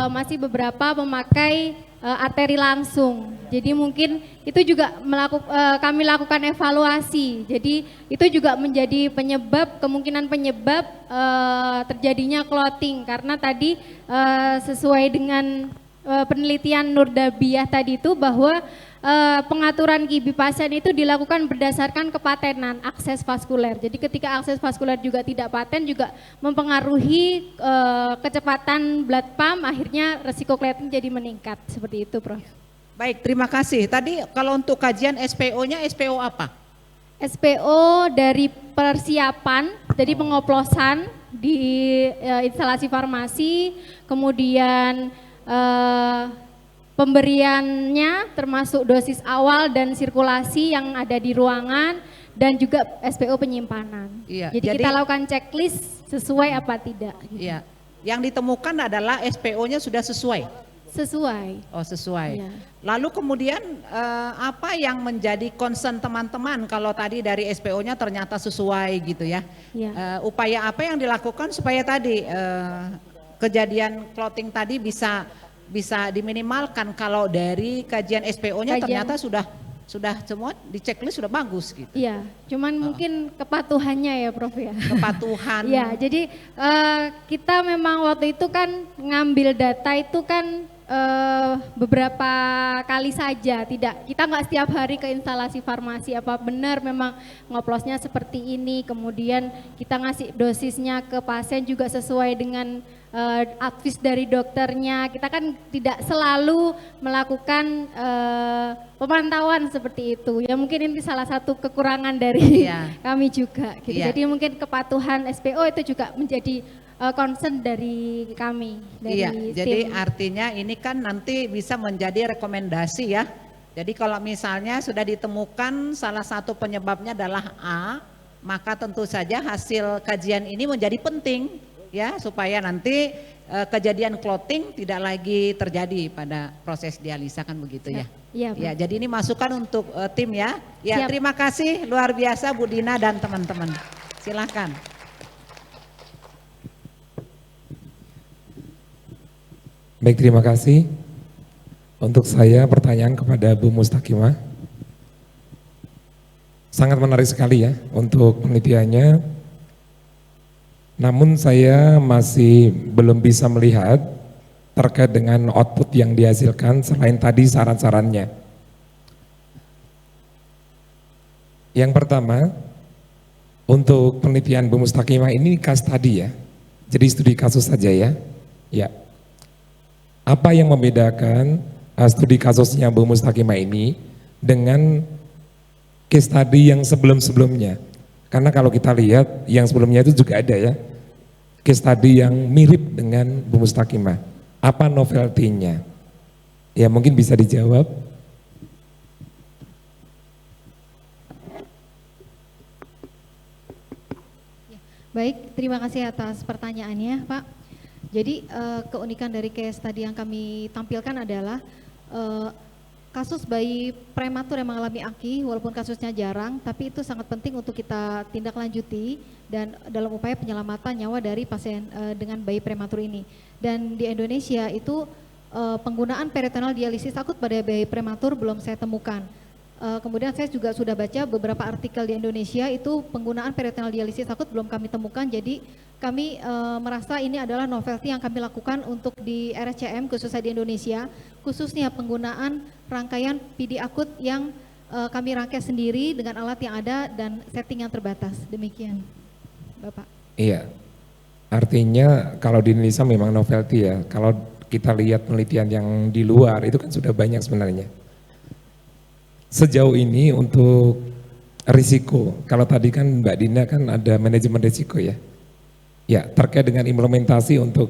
masih beberapa memakai arteri langsung. Jadi mungkin itu juga kami lakukan evaluasi. Jadi itu juga menjadi kemungkinan penyebab terjadinya clotting, karena tadi sesuai dengan penelitian Nur Dabiah tadi itu bahwa pengaturan QB pasien itu dilakukan berdasarkan kepatenan akses vaskuler. Jadi ketika akses vaskuler juga tidak paten, juga mempengaruhi kecepatan blood pump, akhirnya resiko clotting jadi meningkat. Seperti itu, Prof. Baik, terima kasih. Tadi kalau untuk kajian SPO-nya, SPO apa? SPO dari persiapan, jadi pengoplosan di instalasi farmasi, kemudian pemberiannya termasuk dosis awal dan sirkulasi yang ada di ruangan, dan juga SPO penyimpanan. Iya, jadi kita lakukan checklist sesuai apa tidak. Iya, yang ditemukan adalah SPO-nya sudah sesuai. Sesuai. Oh, sesuai. Iya. Lalu kemudian apa yang menjadi concern teman-teman kalau tadi dari SPO-nya ternyata sesuai gitu ya? Iya. Upaya apa yang dilakukan supaya tadi kejadian clotting tadi bisa diminimalkan? Kalau dari kajian SPO-nya ternyata sudah semua di checklist sudah bagus gitu. Iya, cuman mungkin kepatuhannya ya Prof ya. Kepatuhan. Iya, jadi kita memang waktu itu kan ngambil data itu kan beberapa kali saja, kita nggak setiap hari ke instalasi farmasi. Apa benar memang ngoplosnya seperti ini, kemudian kita ngasih dosisnya ke pasien juga sesuai dengan advice dari dokternya. Kita kan tidak selalu melakukan pemantauan seperti itu. Ya mungkin ini salah satu kekurangan dari kami juga. Gitu. Jadi mungkin kepatuhan SPO itu juga menjadi concern dari kami. Dari jadi tim. artinya ini kan nanti bisa menjadi rekomendasi ya. Jadi kalau misalnya sudah ditemukan salah satu penyebabnya adalah A, maka tentu saja hasil kajian ini menjadi penting ya, supaya nanti kejadian clotting tidak lagi terjadi pada proses dialisa, kan begitu ya. Iya. Jadi ini masukan untuk tim ya. Ya, Siap. terima kasih luar biasa Bu Dina dan teman-teman. Silakan. Baik, terima kasih. Untuk saya pertanyaan kepada Bu Mustakimah. Sangat menarik sekali ya untuk penelitiannya. Namun saya masih belum bisa melihat terkait dengan output yang dihasilkan selain tadi saran-sarannya. Yang pertama, untuk penelitian Bu Mustakimah ini case study ya. Jadi studi kasus saja ya. Ya. Apa yang membedakan studi kasusnya Bu Mustakimah ini dengan case study yang sebelum-sebelumnya? Karena kalau kita lihat yang sebelumnya itu juga ada ya, case study yang mirip dengan Bu Mustakimah. Apa novelty-nya? Ya mungkin bisa dijawab. Baik, terima kasih atas pertanyaannya Pak. Jadi keunikan dari case tadi yang kami tampilkan adalah kasus bayi prematur yang mengalami AKI, walaupun kasusnya jarang, tapi itu sangat penting untuk kita tindak lanjuti dan dalam upaya penyelamatan nyawa dari pasien dengan bayi prematur ini. Dan di Indonesia itu penggunaan peritoneal dialisis akut pada bayi prematur belum saya temukan. Kemudian saya juga sudah baca beberapa artikel di Indonesia, itu penggunaan peritoneal dialisis akut belum kami temukan. Jadi kami merasa ini adalah novelty yang kami lakukan untuk di RSCM khususnya di Indonesia, khususnya penggunaan rangkaian PD akut yang kami rangkai sendiri dengan alat yang ada dan setting yang terbatas. Demikian Bapak. Iya, artinya kalau di Indonesia memang novelty ya. Kalau kita lihat penelitian yang di luar itu kan sudah banyak sebenarnya. Sejauh ini untuk risiko, kalau tadi kan Mbak Dina kan ada manajemen risiko ya. Ya, terkait dengan implementasi untuk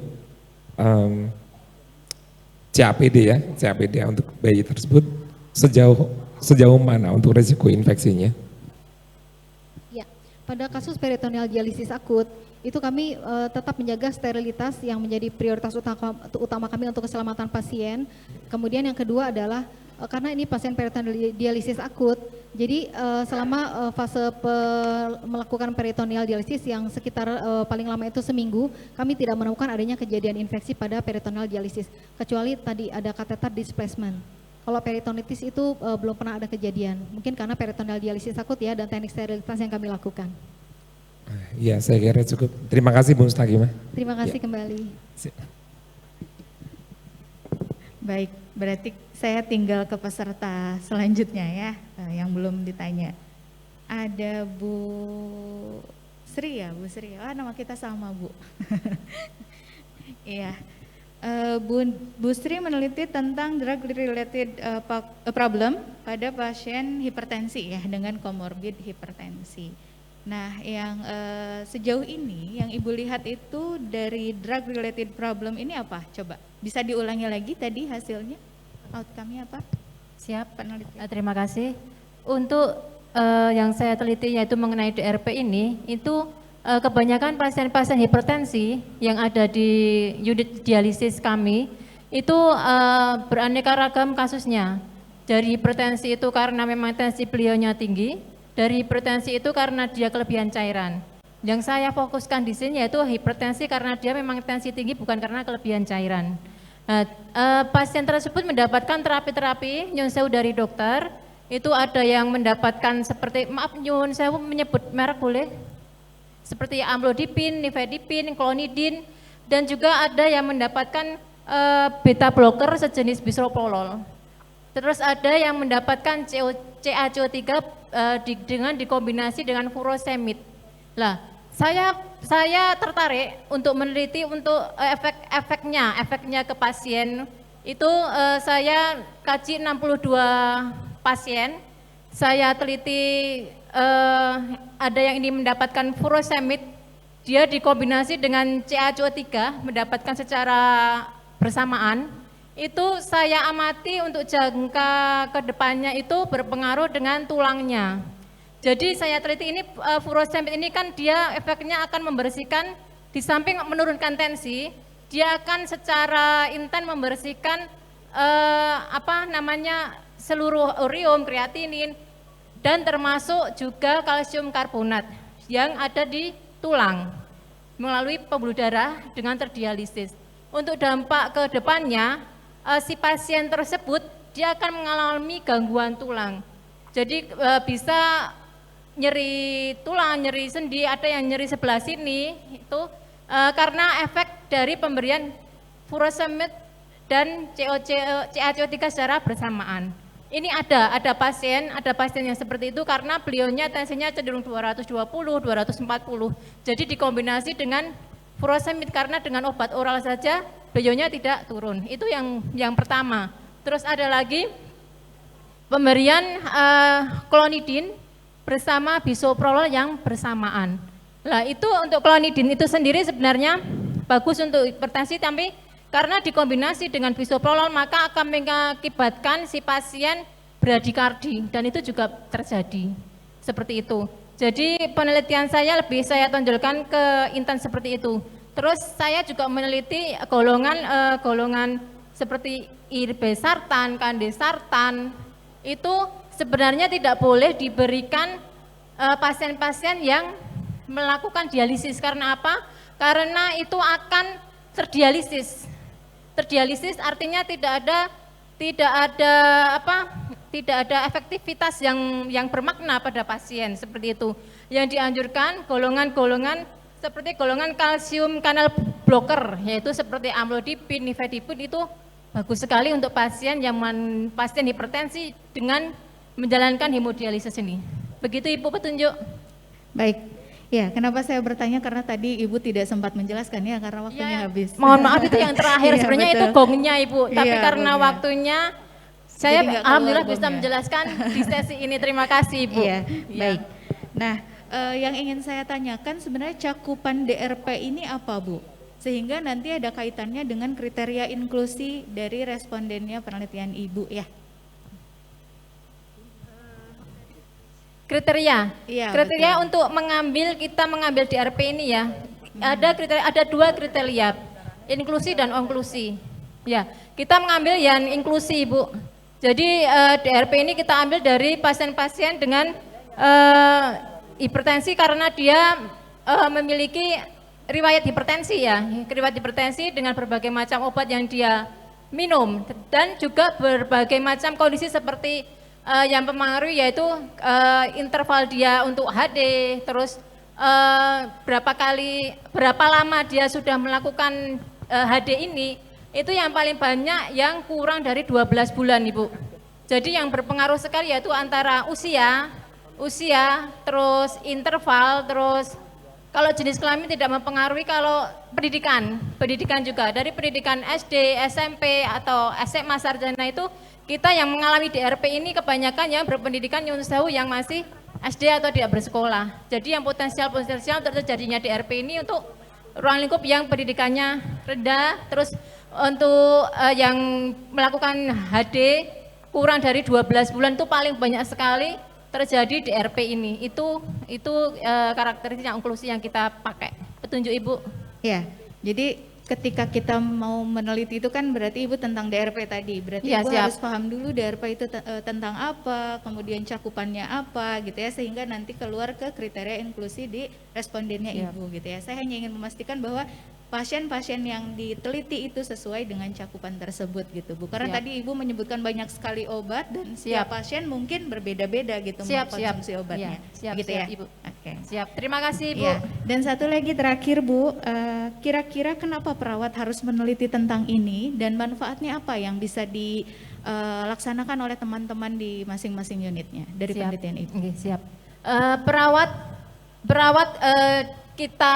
CAPD ya, CAPD untuk bayi tersebut sejauh mana untuk risiko infeksinya? Ya, pada kasus peritoneal dialisis akut itu kami tetap menjaga sterilitas yang menjadi prioritas utama kami untuk keselamatan pasien. Kemudian yang kedua adalah karena ini pasien peritoneal dialisis akut, jadi selama fase melakukan peritoneal dialisis yang sekitar paling lama itu seminggu, kami tidak menemukan adanya kejadian infeksi pada peritoneal dialisis, kecuali tadi ada catheter displacement. Kalau peritonitis itu belum pernah ada kejadian, mungkin karena peritoneal dialisis akut ya dan teknik sterilitas yang kami lakukan. Ya, saya kira cukup. Terima kasih Bu Mustakimah. Terima kasih Ya. kembali. Baik, berarti saya tinggal ke peserta selanjutnya ya, yang belum ditanya. Ada Bu Sri ya, Bu Sri. Oh, nama kita sama Bu. Iya. Bu Sri meneliti tentang drug related problem pada pasien hipertensi ya, dengan comorbid hipertensi. Nah, yang sejauh ini yang Ibu lihat itu dari drug related problem ini apa? Coba bisa diulangi lagi tadi hasilnya, outcome-nya apa? Siap, penelitian. terima kasih. Untuk yang saya teliti yaitu mengenai DRP ini, itu kebanyakan pasien-pasien hipertensi yang ada di unit dialisis kami, itu beraneka ragam kasusnya. Dari hipertensi itu karena memang tensi beliaunya tinggi, dari hipertensi itu karena dia kelebihan cairan. Yang saya fokuskan di sini yaitu hipertensi karena dia memang tensi tinggi bukan karena kelebihan cairan. Nah, pasien tersebut mendapatkan terapi-terapi nyun sewu dari dokter. Itu ada yang mendapatkan seperti, maaf nyun sewu menyebut merek boleh? Seperti amlodipin, nifedipin, klonidin, dan juga ada yang mendapatkan beta blocker sejenis bisoprolol. Terus ada yang mendapatkan CaCO3 dengan dikombinasi dengan furosemid. Lah, saya tertarik untuk meneliti untuk efeknya ke pasien. Itu saya kaji 62 pasien. Saya teliti ada yang ini mendapatkan furosemid, dia dikombinasi dengan CaCO3 mendapatkan secara bersamaan. Itu saya amati untuk jangka kedepannya itu berpengaruh dengan tulangnya. Jadi saya teliti ini furosemid ini kan dia efeknya akan membersihkan, di samping menurunkan tensi, dia akan secara intens membersihkan seluruh urium, kreatinin, dan termasuk juga kalsium karbonat yang ada di tulang melalui pembuluh darah dengan terdialisis. Untuk dampak ke depannya, si pasien tersebut dia akan mengalami gangguan tulang. Jadi bisa nyeri tulang, nyeri sendi, ada yang nyeri sebelah sini itu karena efek dari pemberian furosemid dan CaCO3 secara bersamaan. Ini ada pasien yang seperti itu karena beliaunya tensinya cenderung 220, 240. Jadi dikombinasi dengan furosemid karena dengan obat oral saja beliaunya tidak turun. Itu yang pertama. Terus ada lagi pemberian klonidin bersama bisoprolol yang bersamaan. Nah, itu untuk klonidin itu sendiri sebenarnya bagus untuk hipertensi, tapi karena dikombinasi dengan bisoprolol maka akan mengakibatkan si pasien bradikardi, dan itu juga terjadi seperti itu. Jadi penelitian saya tonjolkan ke intens seperti itu. Terus saya juga meneliti golongan seperti irbesartan, kandesartan, itu sebenarnya tidak boleh diberikan pasien-pasien yang melakukan dialisis. Karena apa? Karena itu akan terdialisis. Terdialisis artinya tidak ada efektivitas yang bermakna pada pasien seperti itu. Yang dianjurkan golongan-golongan seperti golongan kalsium kanal blocker, yaitu seperti amlodipin, nifedipin, itu bagus sekali untuk pasien pasien hipertensi dengan menjalankan hemodialisis ini. Begitu Ibu petunjuk. Baik. Ya, kenapa saya bertanya karena tadi Ibu tidak sempat menjelaskan ya karena waktunya habis. Mohon maaf itu yang terakhir sebenarnya betul. itu gongnya Ibu, tapi karena gongnya. waktunya saya alhamdulillah bisa gongnya. menjelaskan di sesi ini. Terima kasih Ibu. Iya, baik. Nah, yang ingin saya tanyakan sebenarnya cakupan DRP ini apa Bu? Sehingga nanti ada kaitannya dengan kriteria inklusi dari respondennya penelitian Ibu ya. Kriteria, Iya, kriteria betul. untuk kita mengambil DRP ini ya, ada dua kriteria, inklusi dan onklusi. Ya, kita mengambil yang inklusi Ibu. Jadi DRP ini kita ambil dari pasien-pasien dengan hipertensi karena dia memiliki riwayat hipertensi ya, riwayat hipertensi dengan berbagai macam obat yang dia minum dan juga berbagai macam kondisi seperti yang mempengaruhi yaitu interval dia untuk HD, terus berapa lama dia sudah melakukan HD ini, itu yang paling banyak yang kurang dari 12 bulan Ibu. Jadi yang berpengaruh sekali yaitu antara usia, terus interval, terus kalau jenis kelamin tidak mempengaruhi, kalau pendidikan juga, dari pendidikan SD, SMP atau SMA sarjana itu kita yang mengalami DRP ini kebanyakan yang berpendidikan jauh yang masih SD atau tidak bersekolah. Jadi yang potensial untuk terjadinya DRP ini untuk ruang lingkup yang pendidikannya rendah, terus untuk yang melakukan HD kurang dari 12 bulan itu paling banyak sekali terjadi DRP ini. Itu karakteristik inklusi yang kita pakai. Petunjuk Ibu. Ya, jadi ketika kita mau meneliti itu kan berarti Ibu tentang DRP tadi. Berarti Ya, Ibu siap. harus paham dulu DRP itu tentang apa, kemudian cakupannya apa gitu ya, sehingga nanti keluar ke kriteria inklusi di respondennya Siap. Ibu gitu ya. Saya hanya ingin memastikan bahwa pasien-pasien yang diteliti itu sesuai dengan cakupan tersebut gitu Bu. Karena Siap. tadi Ibu menyebutkan banyak sekali obat dan setiap pasien mungkin berbeda-beda gitu mengkonsumsi obatnya. Siap, gitu siap, ya. Ibu. Oke. Siap, terima kasih Ibu. Iya. Dan satu lagi terakhir Bu, kira-kira kenapa perawat harus meneliti tentang ini dan manfaatnya apa yang bisa dilaksanakan oleh teman-teman di masing-masing unitnya dari Siap. penelitian Ibu? Oke, siap. Perawat kita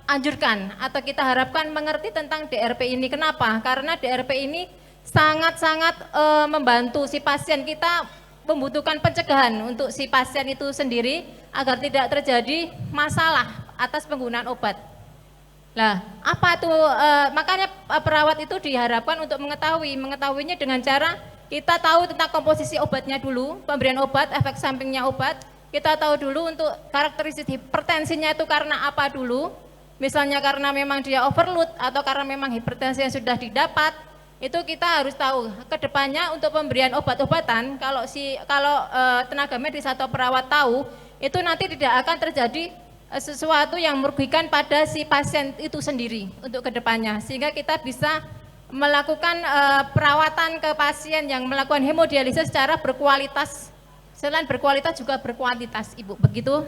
anjurkan atau kita harapkan mengerti tentang DRP ini. Kenapa? Karena DRP ini sangat-sangat membantu si pasien. Kita membutuhkan pencegahan untuk si pasien itu sendiri agar tidak terjadi masalah atas penggunaan obat. Nah, apa itu? Makanya perawat itu diharapkan untuk mengetahuinya dengan cara kita tahu tentang komposisi obatnya dulu, pemberian obat, efek sampingnya obat. Kita tahu dulu untuk karakteristik hipertensinya itu karena apa dulu. Misalnya karena memang dia overload atau karena memang hipertensi yang sudah didapat, itu kita harus tahu kedepannya untuk pemberian obat-obatan. Kalau tenaga medis atau perawat tahu, itu nanti tidak akan terjadi sesuatu yang merugikan pada si pasien itu sendiri untuk kedepannya, sehingga kita bisa melakukan perawatan ke pasien yang melakukan hemodialisis secara berkualitas. Selain berkualitas juga berkuantitas, Ibu. Begitu.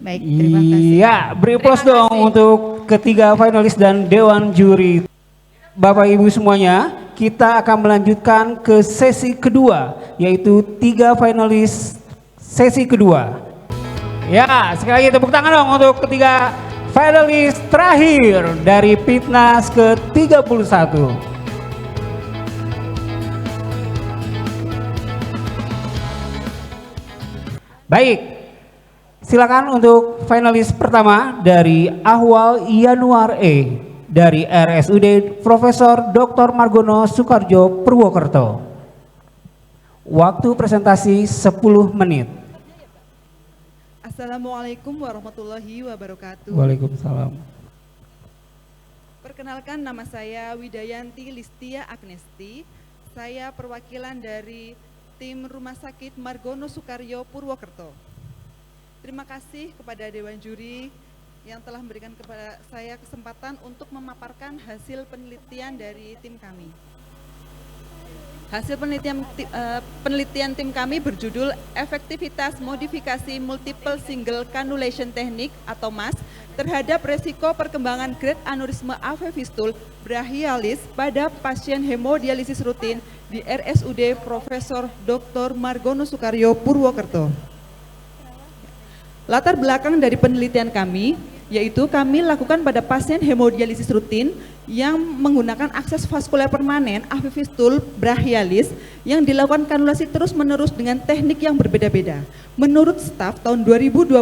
Baik, terima kasih. Iya, beri aplaus dong untuk ketiga finalis dan dewan juri. Bapak Ibu semuanya, kita akan melanjutkan ke sesi kedua, yaitu 3 finalis sesi kedua. Ya, sekali lagi tepuk tangan dong untuk ketiga finalis terakhir dari Fitnas ke-31. Baik, silakan untuk finalis pertama dari Ahwal Yanuar E dari RSUD Profesor Dr. Margono Soekarjo Purwokerto. Waktu presentasi 10 menit. Assalamualaikum warahmatullahi wabarakatuh. Waalaikumsalam. Perkenalkan, nama saya Widayanti Listia Agnesti. Saya perwakilan dari tim Rumah Sakit Margono Soekarjo Purwokerto. Terima kasih kepada Dewan Juri yang telah memberikan kepada saya kesempatan untuk memaparkan hasil penelitian dari tim kami. Hasil penelitian tim kami berjudul Efektivitas Modifikasi Multiple Single Cannulation Technique atau MAS terhadap resiko perkembangan grade aneurisma AV fistul brachialis pada pasien hemodialisis rutin di RSUD Profesor Dr. Margono Soekarjo Purwokerto. Latar belakang dari penelitian kami, yaitu kami lakukan pada pasien hemodialisis rutin yang menggunakan akses vaskuler permanen AV fistul brachialis yang dilakukan kanulasi terus-menerus dengan teknik yang berbeda-beda. Menurut staf tahun 2021,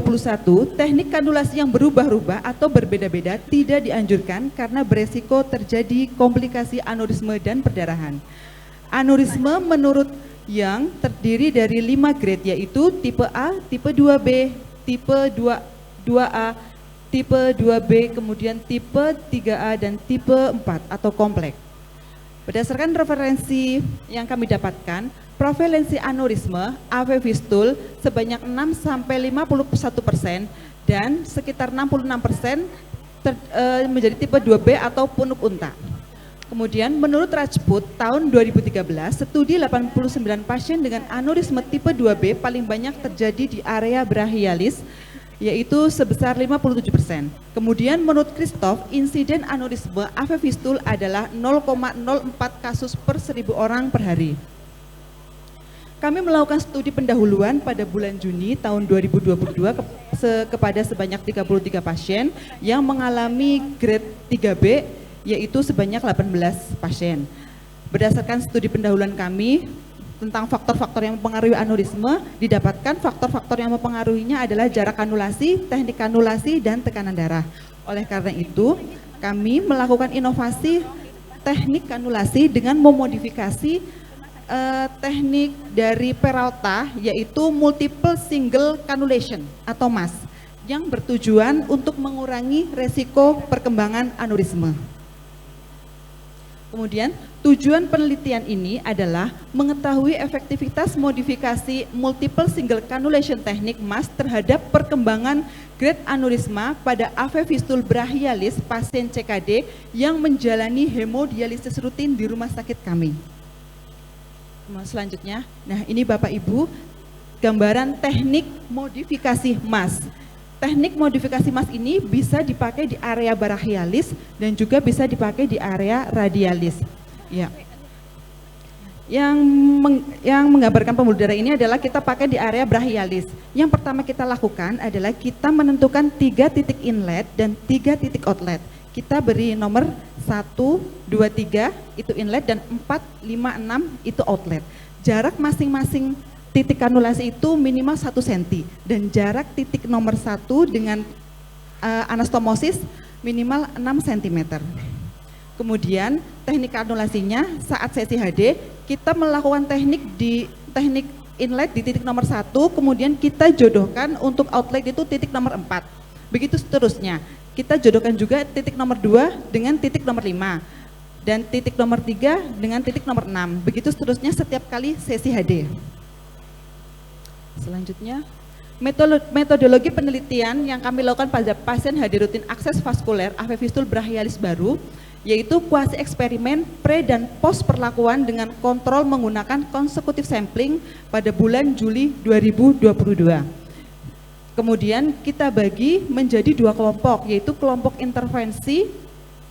teknik kanulasi yang berubah-ubah atau berbeda-beda tidak dianjurkan karena beresiko terjadi komplikasi aneurisme dan perdarahan. Aneurisme menurut Young terdiri dari 5 grade, yaitu tipe A, tipe 2B, tipe 2A, tipe 2B, kemudian tipe 3A dan tipe 4 atau kompleks. Berdasarkan referensi yang kami dapatkan, prevalensi aneurisme AV fistul sebanyak 6-51% dan sekitar 66% menjadi tipe 2B atau punuk unta. Kemudian menurut Rajput tahun 2013, studi 89 pasien dengan aneurisme tipe 2B paling banyak terjadi di area brachialis, yaitu sebesar 57%. Kemudian menurut Christoph, insiden aneurisme AV fistul adalah 0,04 kasus per 1000 orang per hari. Kami melakukan studi pendahuluan pada bulan Juni tahun 2022 kepada sebanyak 33 pasien yang mengalami grade 3B, yaitu sebanyak 18 pasien. Berdasarkan studi pendahuluan kami tentang faktor-faktor yang mempengaruhi aneurisme, didapatkan faktor-faktor yang mempengaruhinya adalah jarak kanulasi, teknik kanulasi, dan tekanan darah. Oleh karena itu, kami melakukan inovasi teknik kanulasi dengan memodifikasi teknik dari Peralta, yaitu multiple single cannulation atau MAS, yang bertujuan untuk mengurangi resiko perkembangan aneurisme. Kemudian tujuan penelitian ini adalah mengetahui efektivitas modifikasi multiple single cannulation teknik MAS terhadap perkembangan grade aneurisma pada AV fistul brachialis pasien CKD yang menjalani hemodialisis rutin di rumah sakit kami. Selanjutnya, nah ini Bapak Ibu, gambaran teknik modifikasi MAS. Teknik modifikasi MAS ini bisa dipakai di area brachialis dan juga bisa dipakai di area radialis. Ya. Yang menggambarkan pembuluh darah ini adalah kita pakai di area brachialis. Yang pertama kita lakukan adalah kita menentukan 3 titik inlet dan 3 titik outlet. Kita beri nomor 1, 2, 3 itu inlet dan 4, 5, 6 itu outlet. Jarak masing-masing titik kanulasi itu minimal 1 cm dan jarak titik nomor 1 dengan anastomosis minimal 6 cm. Kemudian teknik kanulasinya saat sesi HD kita melakukan teknik inlet di titik nomor 1, kemudian kita jodohkan untuk outlet itu titik nomor 4. Begitu seterusnya. Kita jodohkan juga titik nomor 2 dengan titik nomor 5 dan titik nomor 3 dengan titik nomor 6. Begitu seterusnya setiap kali sesi HD. Selanjutnya, metodologi penelitian yang kami lakukan pada pasien HD rutin akses vaskuler AV fistul brachialis baru yaitu kuasi eksperimen pre dan pos perlakuan dengan kontrol menggunakan konsekutif sampling pada bulan Juli 2022. Kemudian kita bagi menjadi 2 kelompok, yaitu kelompok intervensi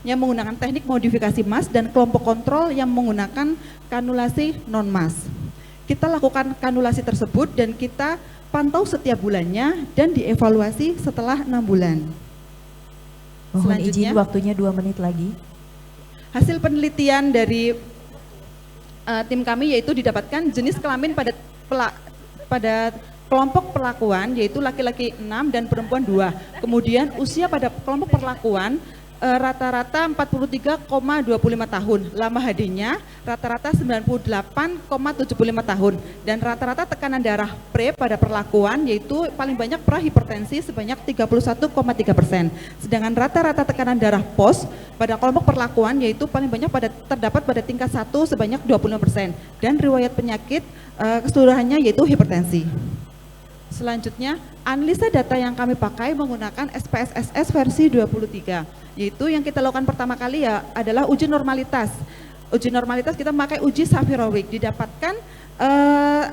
yang menggunakan teknik modifikasi MAS dan kelompok kontrol yang menggunakan kanulasi non-MAS. Kita lakukan kanulasi tersebut dan kita pantau setiap bulannya dan dievaluasi setelah 6 bulan. Mohon izin waktunya 2 menit lagi. Hasil penelitian dari tim kami yaitu didapatkan jenis kelamin pada kelompok perlakuan yaitu laki-laki 6 dan perempuan 2. Kemudian usia pada kelompok perlakuan rata-rata 43,25 tahun, lama HD-nya rata-rata 98,75 tahun dan rata-rata tekanan darah pre pada perlakuan yaitu paling banyak prahipertensi sebanyak 31,3%. Sedangkan rata-rata tekanan darah pos pada kelompok perlakuan yaitu paling banyak terdapat pada tingkat 1 sebanyak 25% dan riwayat penyakit keseluruhannya yaitu hipertensi. Selanjutnya, analisa data yang kami pakai menggunakan SPSS versi 23, yaitu yang kita lakukan pertama kali ya adalah uji normalitas. Uji normalitas kita memakai uji Safirovic, didapatkan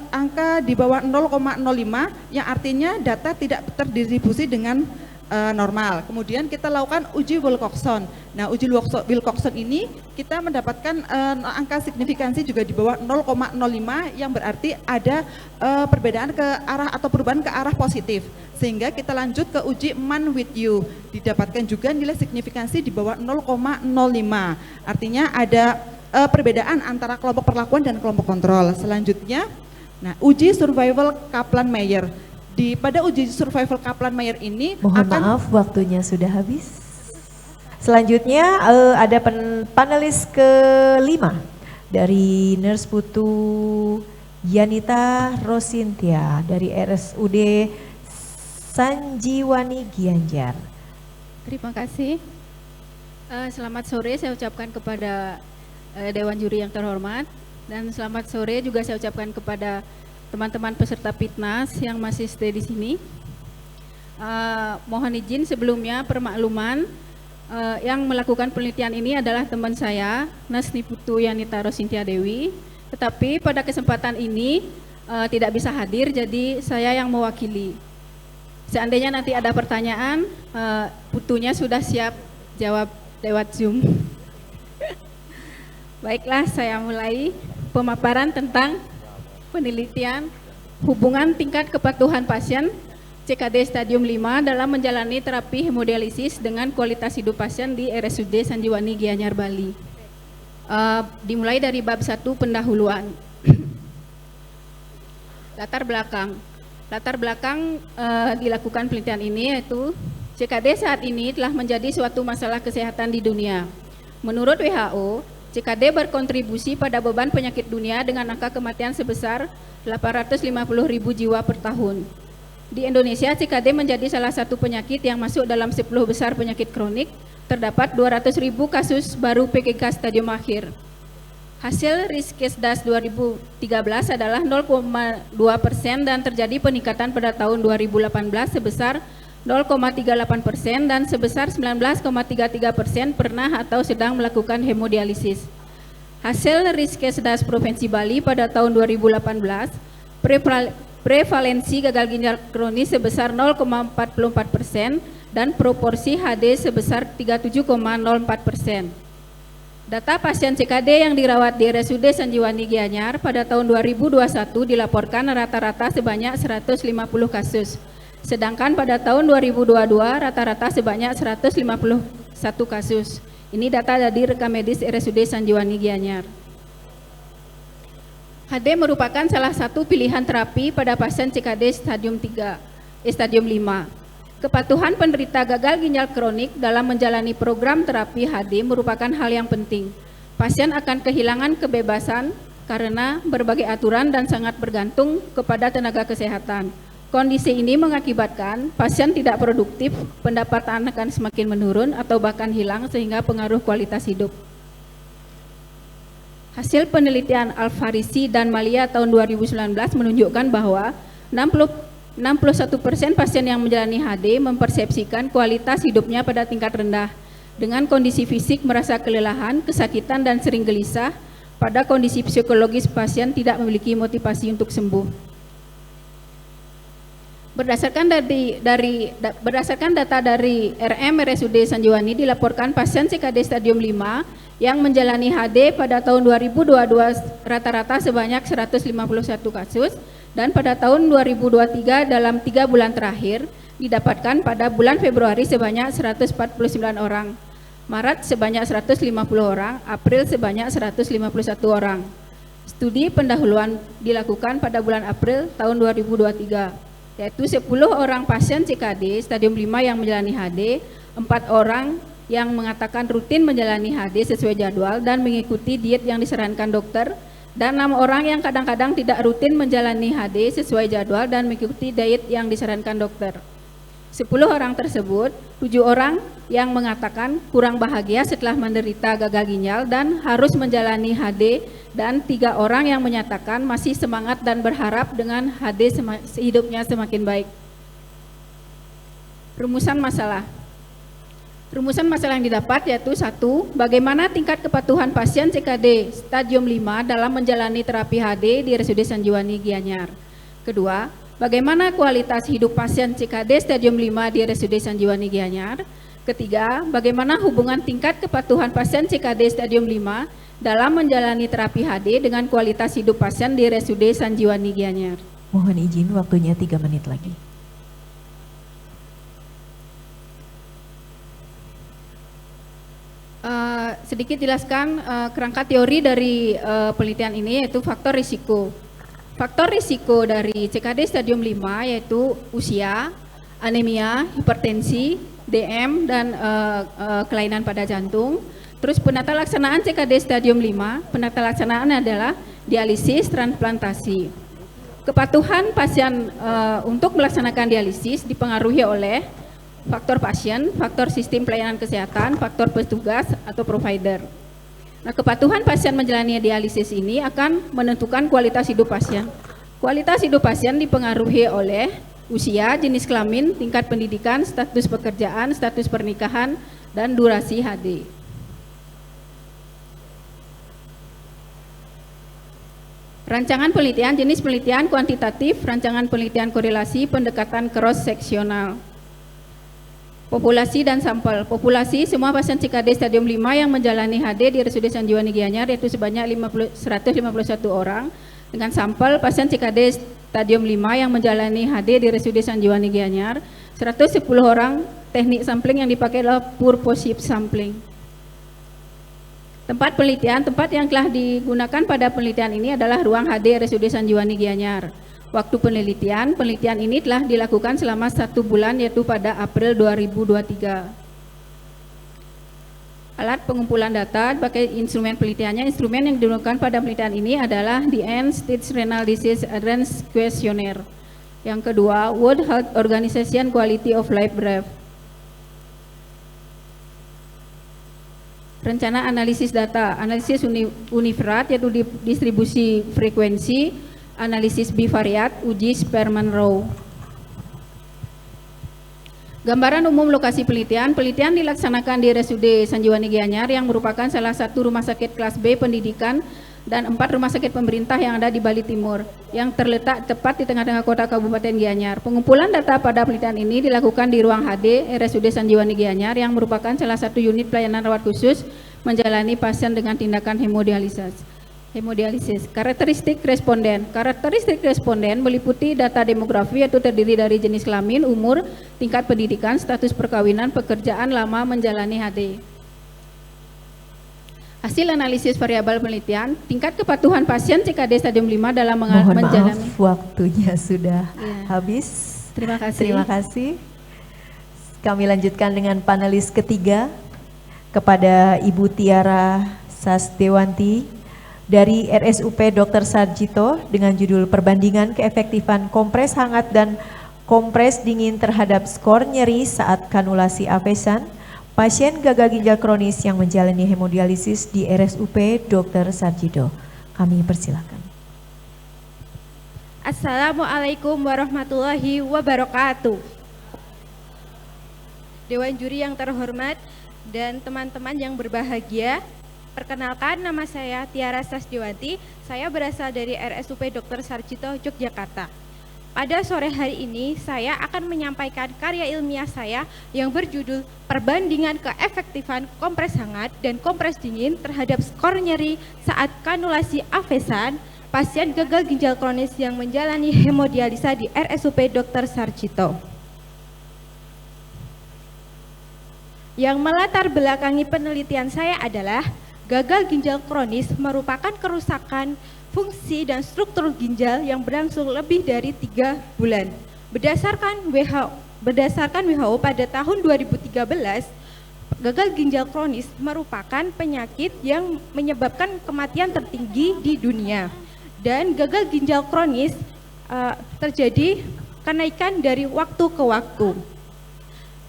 angka di bawah 0,05 yang artinya data tidak terdistribusi dengan normal. Kemudian kita lakukan uji Wilcoxon. Nah, uji Wilcoxon ini kita mendapatkan angka signifikansi juga di bawah 0,05 yang berarti ada perbedaan ke arah atau perubahan ke arah positif. Sehingga kita lanjut ke uji Man with You. Didapatkan juga nilai signifikansi di bawah 0,05. Artinya ada perbedaan antara kelompok perlakuan dan kelompok kontrol. Selanjutnya, nah uji survival Kaplan-Meier. Pada uji survival Kaplan-Meier ini maaf waktunya sudah habis. Selanjutnya ada panelis ke-5 dari Nurse Putu Yanita Rosintia dari RSUD Sanjiwani Gianyar. Terima kasih. Selamat sore saya ucapkan kepada Dewan Juri yang terhormat dan selamat sore juga saya ucapkan kepada teman-teman peserta Pitnas yang masih stay di sini. Mohon izin sebelumnya permakluman yang melakukan penelitian ini adalah teman saya, Nasni Putu Yanita Rosintia Dewi. Tetapi pada kesempatan ini tidak bisa hadir, jadi saya yang mewakili. Seandainya nanti ada pertanyaan, Putunya sudah siap jawab lewat Zoom. Baiklah, saya mulai pemaparan tentang penelitian hubungan tingkat kepatuhan pasien CKD stadium 5 dalam menjalani terapi hemodialisis dengan kualitas hidup pasien di RSUD Sanjiwani Gianyar Bali. Dimulai dari bab 1 pendahuluan. Latar belakang dilakukan penelitian ini yaitu CKD saat ini telah menjadi suatu masalah kesehatan di dunia. Menurut WHO, CKD berkontribusi pada beban penyakit dunia dengan angka kematian sebesar 850.000 jiwa per tahun. Di Indonesia, CKD menjadi salah satu penyakit yang masuk dalam 10 besar penyakit kronik. Terdapat 200.000 kasus baru PKK stadium akhir. Hasil Riskesdas 2013 adalah 0,2% dan terjadi peningkatan pada tahun 2018 sebesar 0,38% dan sebesar 19,33% pernah atau sedang melakukan hemodialisis. Hasil Riskesdas Provinsi Bali pada tahun 2018, prevalensi gagal ginjal kronis sebesar 0,44% dan proporsi HD sebesar 37,04%. Data pasien CKD yang dirawat di RSUD Sanjiwani Gianyar pada tahun 2021 dilaporkan rata-rata sebanyak 150 kasus. Sedangkan pada tahun 2022 rata-rata sebanyak 151 kasus. Ini data dari rekam medis RSUD Sanjiwani Gianyar. HD merupakan salah satu pilihan terapi pada pasien CKD stadium 5. Kepatuhan penderita gagal ginjal kronik dalam menjalani program terapi HD merupakan hal yang penting. Pasien akan kehilangan kebebasan karena berbagai aturan dan sangat bergantung kepada tenaga kesehatan. Kondisi ini mengakibatkan pasien tidak produktif, pendapatan akan semakin menurun atau bahkan hilang sehingga pengaruh kualitas hidup. Hasil penelitian Alfarisi dan Malia tahun 2019 menunjukkan bahwa 61% pasien yang menjalani HD mempersepsikan kualitas hidupnya pada tingkat rendah, dengan kondisi fisik merasa kelelahan, kesakitan, dan sering gelisah. Pada kondisi psikologis pasien tidak memiliki motivasi untuk sembuh. Berdasarkan data dari RM RSUD Sanjiwani dilaporkan pasien CKD stadium 5 yang menjalani HD pada tahun 2022 rata-rata sebanyak 151 kasus. Dan pada tahun 2023 dalam 3 bulan terakhir didapatkan pada bulan Februari sebanyak 149 orang, Maret sebanyak 150 orang, April sebanyak 151 orang. Studi pendahuluan dilakukan pada bulan April tahun 2023, yaitu 10 orang pasien CKD stadium 5 yang menjalani HD, 4 orang yang mengatakan rutin menjalani HD sesuai jadwal dan mengikuti diet yang disarankan dokter, dan 6 orang yang kadang-kadang tidak rutin menjalani HD sesuai jadwal dan mengikuti diet yang disarankan dokter. 10 orang tersebut, 7 orang yang mengatakan kurang bahagia setelah menderita gagal ginjal dan harus menjalani HD, dan 3 orang yang menyatakan masih semangat dan berharap dengan HD hidupnya semakin baik. Rumusan masalah yang didapat yaitu 1. Bagaimana tingkat kepatuhan pasien CKD stadium 5 dalam menjalani terapi HD di RSUD Sanjiwani Gianyar. 2. Bagaimana kualitas hidup pasien CKD stadium 5 di RSUD Sanjiwani Gianyar. 3. Bagaimana hubungan tingkat kepatuhan pasien CKD stadium 5 dalam menjalani terapi HD dengan kualitas hidup pasien di RSUD Sanjiwani Gianyar. Mohon izin, waktunya 3 menit lagi. Sedikit jelaskan kerangka teori dari penelitian ini, yaitu faktor risiko. Faktor risiko dari CKD stadium 5 yaitu usia, anemia, hipertensi, DM, dan kelainan pada jantung. Terus penata laksanaan CKD stadium 5, penata laksanaan adalah dialisis, transplantasi. Kepatuhan pasien untuk melaksanakan dialisis dipengaruhi oleh faktor pasien, faktor sistem pelayanan kesehatan, faktor petugas atau provider. Nah, kepatuhan pasien menjalani dialisis ini akan menentukan kualitas hidup pasien. Kualitas hidup pasien dipengaruhi oleh usia, jenis kelamin, tingkat pendidikan, status pekerjaan, status pernikahan, dan durasi HD. Rancangan penelitian, jenis penelitian kuantitatif, rancangan penelitian korelasi, pendekatan cross-seksional. Populasi dan sampel. Populasi semua pasien CKD stadium 5 yang menjalani HD di RSUD Sanjiwani Gianyar yaitu sebanyak 151 orang, dengan sampel pasien CKD stadium 5 yang menjalani HD di RSUD Sanjiwani Gianyar 110 orang. Teknik sampling yang dipakai adalah purposive sampling. Tempat penelitian, tempat yang telah digunakan pada penelitian ini adalah ruang HD RSUD Sanjiwani Gianyar. Waktu penelitian ini telah dilakukan selama 1 bulan yaitu pada April 2023. Alat pengumpulan data pakai instrumen penelitiannya. Instrumen yang digunakan pada penelitian ini adalah the End-Stage Renal Disease Adherence Questionnaire. Yang kedua, World Health Organization Quality of Life Graph. Rencana analisis data, analisis univariat yaitu distribusi frekuensi, analisis bivariat, uji Spearman Rao. Gambaran umum lokasi penelitian. Penelitian dilaksanakan di RSUD Sanjiwani Gianyar yang merupakan salah satu rumah sakit kelas B pendidikan dan 4 rumah sakit pemerintah yang ada di Bali Timur yang terletak tepat di tengah-tengah kota Kabupaten Gianyar. Pengumpulan data pada penelitian ini dilakukan di ruang HD RSUD Sanjiwani Gianyar yang merupakan salah satu unit pelayanan rawat khusus menjalani pasien dengan tindakan hemodialisis. Karakteristik responden meliputi data demografi yaitu terdiri dari jenis kelamin, umur, tingkat pendidikan, status perkawinan, pekerjaan, lama menjalani HD. Hasil analisis variabel penelitian, tingkat kepatuhan pasien CKD stadium 5 dalam menjalani. Maaf, waktunya sudah habis. Terima kasih. Terima kasih. Kami lanjutkan dengan panelis ketiga kepada Ibu Tiara Sasdewanti dari RSUP Dr. Sarjito dengan judul Perbandingan Keefektifan Kompres Hangat dan Kompres Dingin terhadap skor nyeri saat kanulasi avesan pasien gagal ginjal kronis yang menjalani hemodialisis di RSUP Dr. Sarjito. Kami persilakan. Assalamualaikum warahmatullahi wabarakatuh. Dewan juri yang terhormat dan teman-teman yang berbahagia, perkenalkan, nama saya Tiara Sasdewanti. Saya berasal dari RSUP Dr. Sarjito, Yogyakarta. Pada sore hari ini, saya akan menyampaikan karya ilmiah saya yang berjudul Perbandingan Keefektifan Kompres Hangat dan Kompres Dingin terhadap skor nyeri saat kanulasi avesan pasien gagal ginjal kronis yang menjalani hemodialisa di RSUP Dr. Sarjito. Yang melatar belakangi penelitian saya adalah gagal ginjal kronis merupakan kerusakan fungsi dan struktur ginjal yang berlangsung lebih dari 3 bulan. Berdasarkan WHO pada tahun 2013, gagal ginjal kronis merupakan penyakit yang menyebabkan kematian tertinggi di dunia. Dan gagal ginjal kronis terjadi kenaikan dari waktu ke waktu.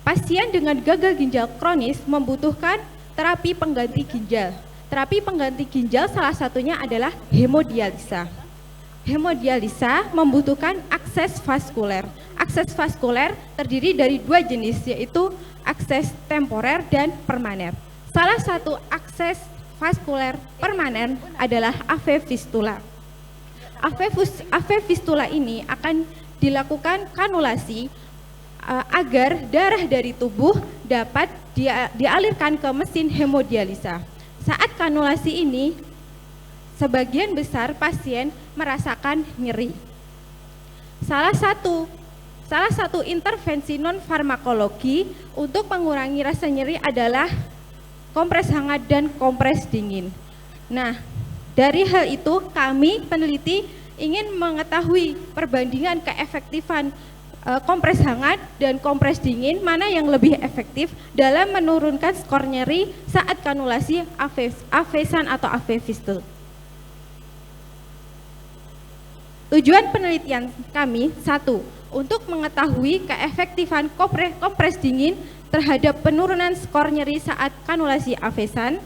Pasien dengan gagal ginjal kronis membutuhkan terapi pengganti ginjal. Terapi pengganti ginjal salah satunya adalah hemodialisa. Hemodialisa membutuhkan akses vaskuler. Akses vaskuler terdiri dari 2 jenis, yaitu akses temporer dan permanen. Salah satu akses vaskuler permanen adalah AV fistula. AV fistula ini akan dilakukan kanulasi agar darah dari tubuh dapat dialirkan ke mesin hemodialisa. Saat kanulasi ini, sebagian besar pasien merasakan nyeri. Salah satu intervensi non-farmakologi untuk mengurangi rasa nyeri adalah kompres hangat dan kompres dingin. Nah, dari hal itu kami peneliti ingin mengetahui perbandingan keefektifan kompres hangat dan kompres dingin mana yang lebih efektif dalam menurunkan skor nyeri saat kanulasi avesan atau AV fistul. Tujuan penelitian kami, 1, untuk mengetahui keefektifan kompres dingin terhadap penurunan skor nyeri saat kanulasi avesan.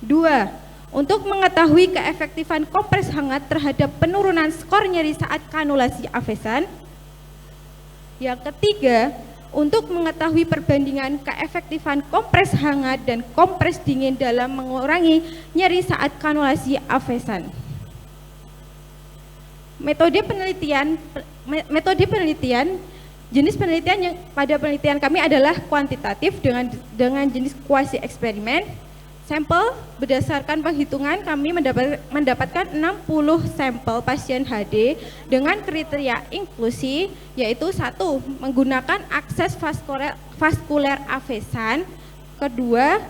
2, untuk mengetahui keefektifan kompres hangat terhadap penurunan skor nyeri saat kanulasi avesan. Yang ketiga, untuk mengetahui perbandingan keefektifan kompres hangat dan kompres dingin dalam mengurangi nyeri saat kanulasi avesan. Metode penelitian, jenis penelitian yang pada penelitian kami adalah kuantitatif dengan jenis kuasi eksperimen. Sampel berdasarkan penghitungan kami mendapatkan 60 sampel pasien HD dengan kriteria inklusi, yaitu 1, menggunakan akses vaskuler avesan, 2,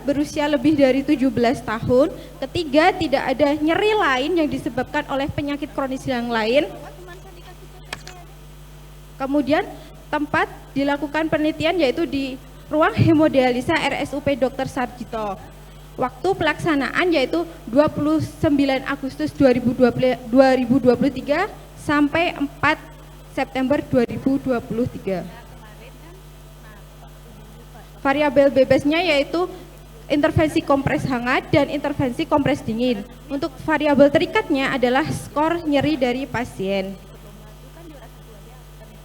berusia lebih dari 17 tahun, 3, tidak ada nyeri lain yang disebabkan oleh penyakit kronis yang lain. Kemudian tempat dilakukan penelitian yaitu di ruang hemodialisa RSUP Dr. Sarjito. Waktu pelaksanaan yaitu 29 Agustus 2023 sampai 4 September 2023. Variabel bebasnya yaitu intervensi kompres hangat dan intervensi kompres dingin. Untuk variabel terikatnya adalah skor nyeri dari pasien.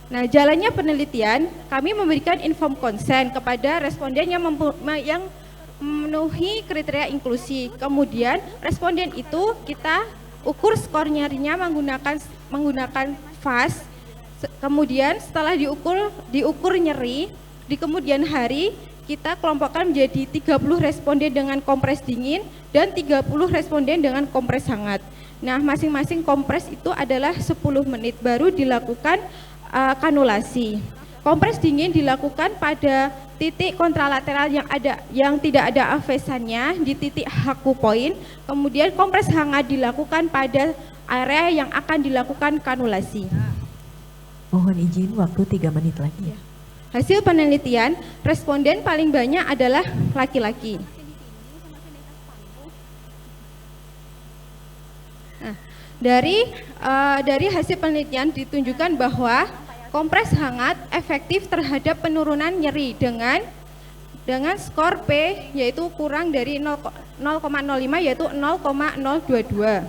Nah, jalannya penelitian, kami memberikan informed consent kepada responden yang memenuhi kriteria inklusi. Kemudian responden itu kita ukur skor nyerinya menggunakan FAS. Kemudian setelah diukur nyeri, di kemudian hari kita kelompokkan menjadi 30 responden dengan kompres dingin dan 30 responden dengan kompres hangat. Nah, masing-masing kompres itu adalah 10 menit baru dilakukan kanulasi. Kompres dingin dilakukan pada titik kontralateral yang tidak ada avesannya di titik haku point. Kemudian kompres hangat dilakukan pada area yang akan dilakukan kanulasi. Mohon izin waktu 3 menit lagi. Hasil penelitian, responden paling banyak adalah laki-laki. Nah, dari hasil penelitian ditunjukkan bahwa kompres hangat efektif terhadap penurunan nyeri dengan skor P yaitu kurang dari 0,05 yaitu 0,022.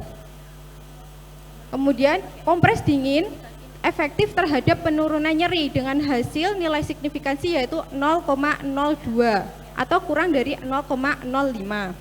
Kemudian kompres dingin efektif terhadap penurunan nyeri dengan hasil nilai signifikansi yaitu 0,02 atau kurang dari 0,05.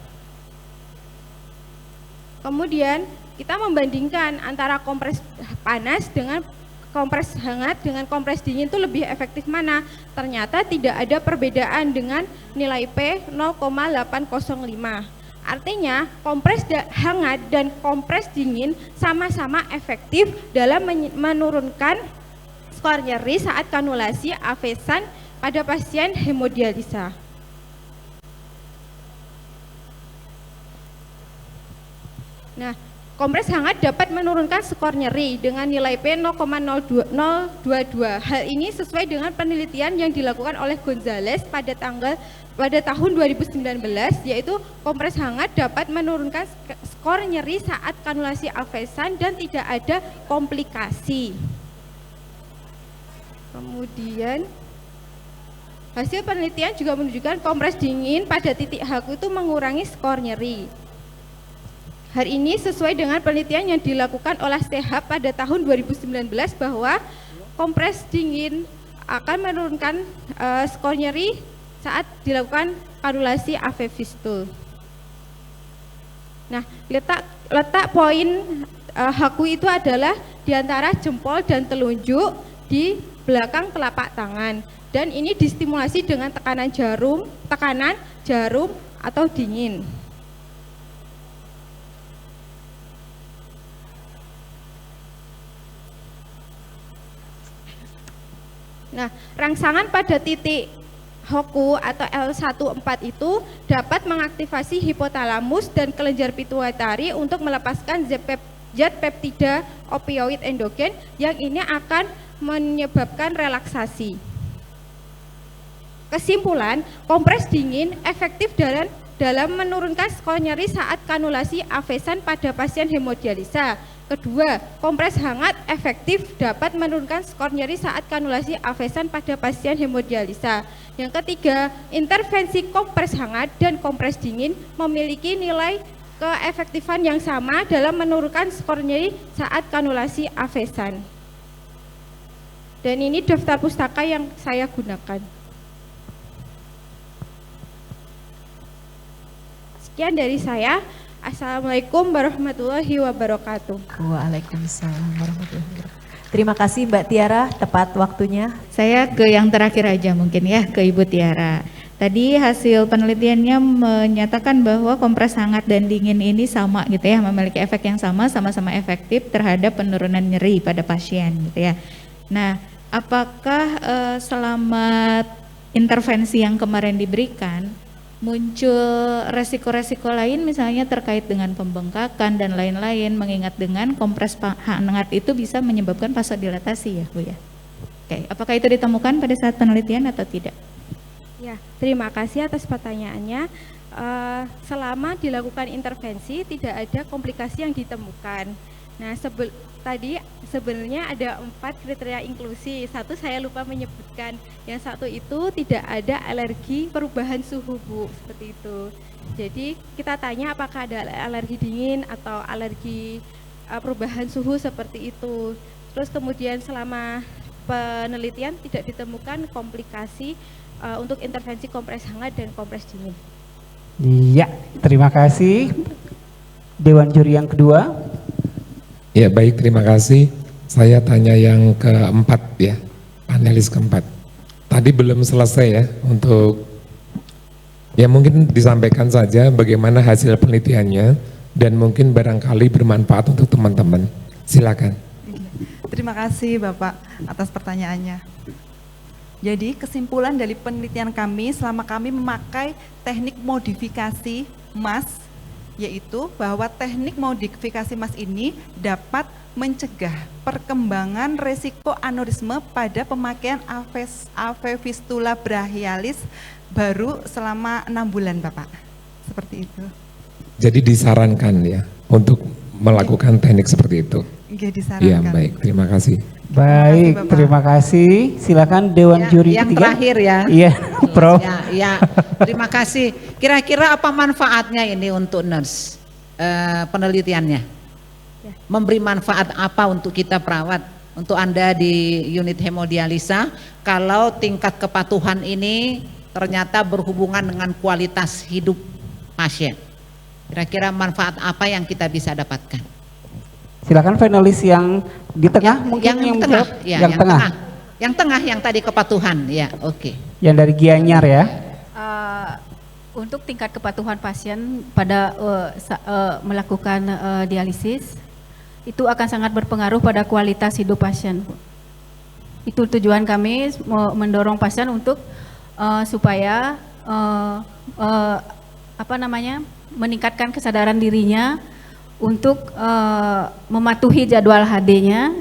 Kemudian kita membandingkan antara kompres panas dengan kompres hangat dengan kompres dingin itu lebih efektif mana? Ternyata tidak ada perbedaan dengan nilai P 0,805. Artinya kompres hangat dan kompres dingin sama-sama efektif dalam menurunkan skor nyeri saat kanulasi avesan pada pasien hemodialisa. Nah, kompres hangat dapat menurunkan skor nyeri dengan nilai P 0,022. Hal ini sesuai dengan penelitian yang dilakukan oleh Gonzales pada tahun 2019, yaitu kompres hangat dapat menurunkan skor nyeri saat kanulasi avesan dan tidak ada komplikasi. Kemudian hasil penelitian juga menunjukkan kompres dingin pada titik haku itu mengurangi skor nyeri. Hal ini sesuai dengan penelitian yang dilakukan oleh Sehab pada tahun 2019 bahwa kompres dingin akan menurunkan skor nyeri saat dilakukan kanulasi AV fistul. Nah, letak poin haku itu adalah di antara jempol dan telunjuk di belakang telapak tangan dan ini distimulasi dengan tekanan jarum atau dingin. Nah, rangsangan pada titik Hoku atau L14 itu dapat mengaktifasi hipotalamus dan kelenjar pituitari untuk melepaskan zat peptida opioid endogen yang ini akan menyebabkan relaksasi. Kesimpulan, kompres dingin efektif dalam menurunkan skor nyeri saat kanulasi avesan pada pasien hemodialisa. Kedua, kompres hangat efektif dapat menurunkan skor nyeri saat kanulasi avesan pada pasien hemodialisa. Yang ketiga, intervensi kompres hangat dan kompres dingin memiliki nilai keefektifan yang sama dalam menurunkan skor nyeri saat kanulasi avesan. Dan ini daftar pustaka yang saya gunakan. Sekian dari saya. Assalamualaikum warahmatullahi wabarakatuh. Waalaikumsalam warahmatullahi wabarakatuh. Terima kasih Mbak Tiara, tepat waktunya. Saya ke yang terakhir aja mungkin ya, ke Ibu Tiara. Tadi hasil penelitiannya menyatakan bahwa kompres hangat dan dingin ini sama gitu ya, memiliki efek yang sama-sama efektif terhadap penurunan nyeri pada pasien gitu ya. Nah, apakah selama intervensi yang kemarin diberikan muncul resiko-resiko lain misalnya terkait dengan pembengkakan dan lain-lain mengingat dengan kompres hangat itu bisa menyebabkan vasodilatasi ya Bu ya. Oke, apakah itu ditemukan pada saat penelitian atau tidak? Ya, terima kasih atas pertanyaannya. Selama dilakukan intervensi tidak ada komplikasi yang ditemukan. Nah, tadi sebenarnya ada 4 kriteria inklusi. Satu saya lupa menyebutkan. Yang satu itu tidak ada alergi perubahan suhu Bu, seperti itu. Jadi kita tanya apakah ada alergi dingin atau alergi perubahan suhu seperti itu. Terus kemudian selama penelitian tidak ditemukan komplikasi untuk intervensi kompres hangat dan kompres dingin. Iya, terima kasih. Dewan juri yang kedua. Ya baik, terima kasih. Saya tanya yang keempat ya, panelis keempat. Tadi belum selesai ya untuk, ya mungkin disampaikan saja bagaimana hasil penelitiannya dan mungkin barangkali bermanfaat untuk teman-teman. Silakan. Terima kasih Bapak atas pertanyaannya. Jadi kesimpulan dari penelitian kami selama kami memakai teknik modifikasi MAS, yaitu bahwa teknik modifikasi MAS ini dapat mencegah perkembangan resiko aneurisme pada pemakaian AV fistula brachialis baru selama 6 bulan Bapak. Seperti itu. Jadi disarankan ya untuk melakukan teknik seperti itu. Iya, disarankan. Iya baik, terima kasih. Baik, terima kasih. Silakan Dewan Juri yang ketiga. terakhir ya. Iya, Prof. Ya, terima kasih. Kira-kira apa manfaatnya ini untuk nurse? Penelitiannya? Memberi manfaat apa untuk kita perawat? Untuk Anda di unit hemodialisa, kalau tingkat kepatuhan ini ternyata berhubungan dengan kualitas hidup pasien. Kira-kira manfaat apa yang kita bisa dapatkan? Silakan finalis yang di tengah mungkin yang tengah, menjawab. ya, yang tengah. Yang tengah yang tadi kepatuhan, ya, oke. Yang dari Gianyar ya. Untuk tingkat kepatuhan pasien pada melakukan dialisis, itu akan sangat berpengaruh pada kualitas hidup pasien. Itu tujuan kami mendorong pasien untuk supaya meningkatkan kesadaran dirinya untuk mematuhi jadwal HD-nya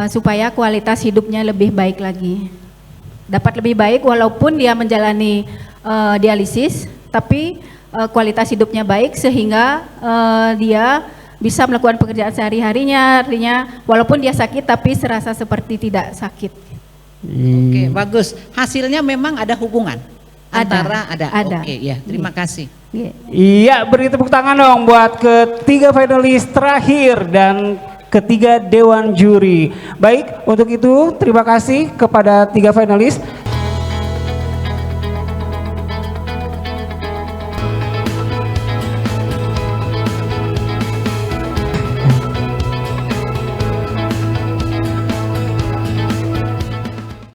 supaya kualitas hidupnya lebih baik lagi. Dapat lebih baik walaupun dia menjalani dialisis, tapi kualitas hidupnya baik sehingga dia bisa melakukan pekerjaan sehari-harinya, artinya walaupun dia sakit tapi serasa seperti tidak sakit. Oke, bagus. Hasilnya memang ada hubungan? Ada. Oke, ya, terima kasih. Iya, beri tepuk tangan dong buat ketiga finalis terakhir dan ketiga Dewan Juri. Baik, untuk itu terima kasih kepada 3 finalis.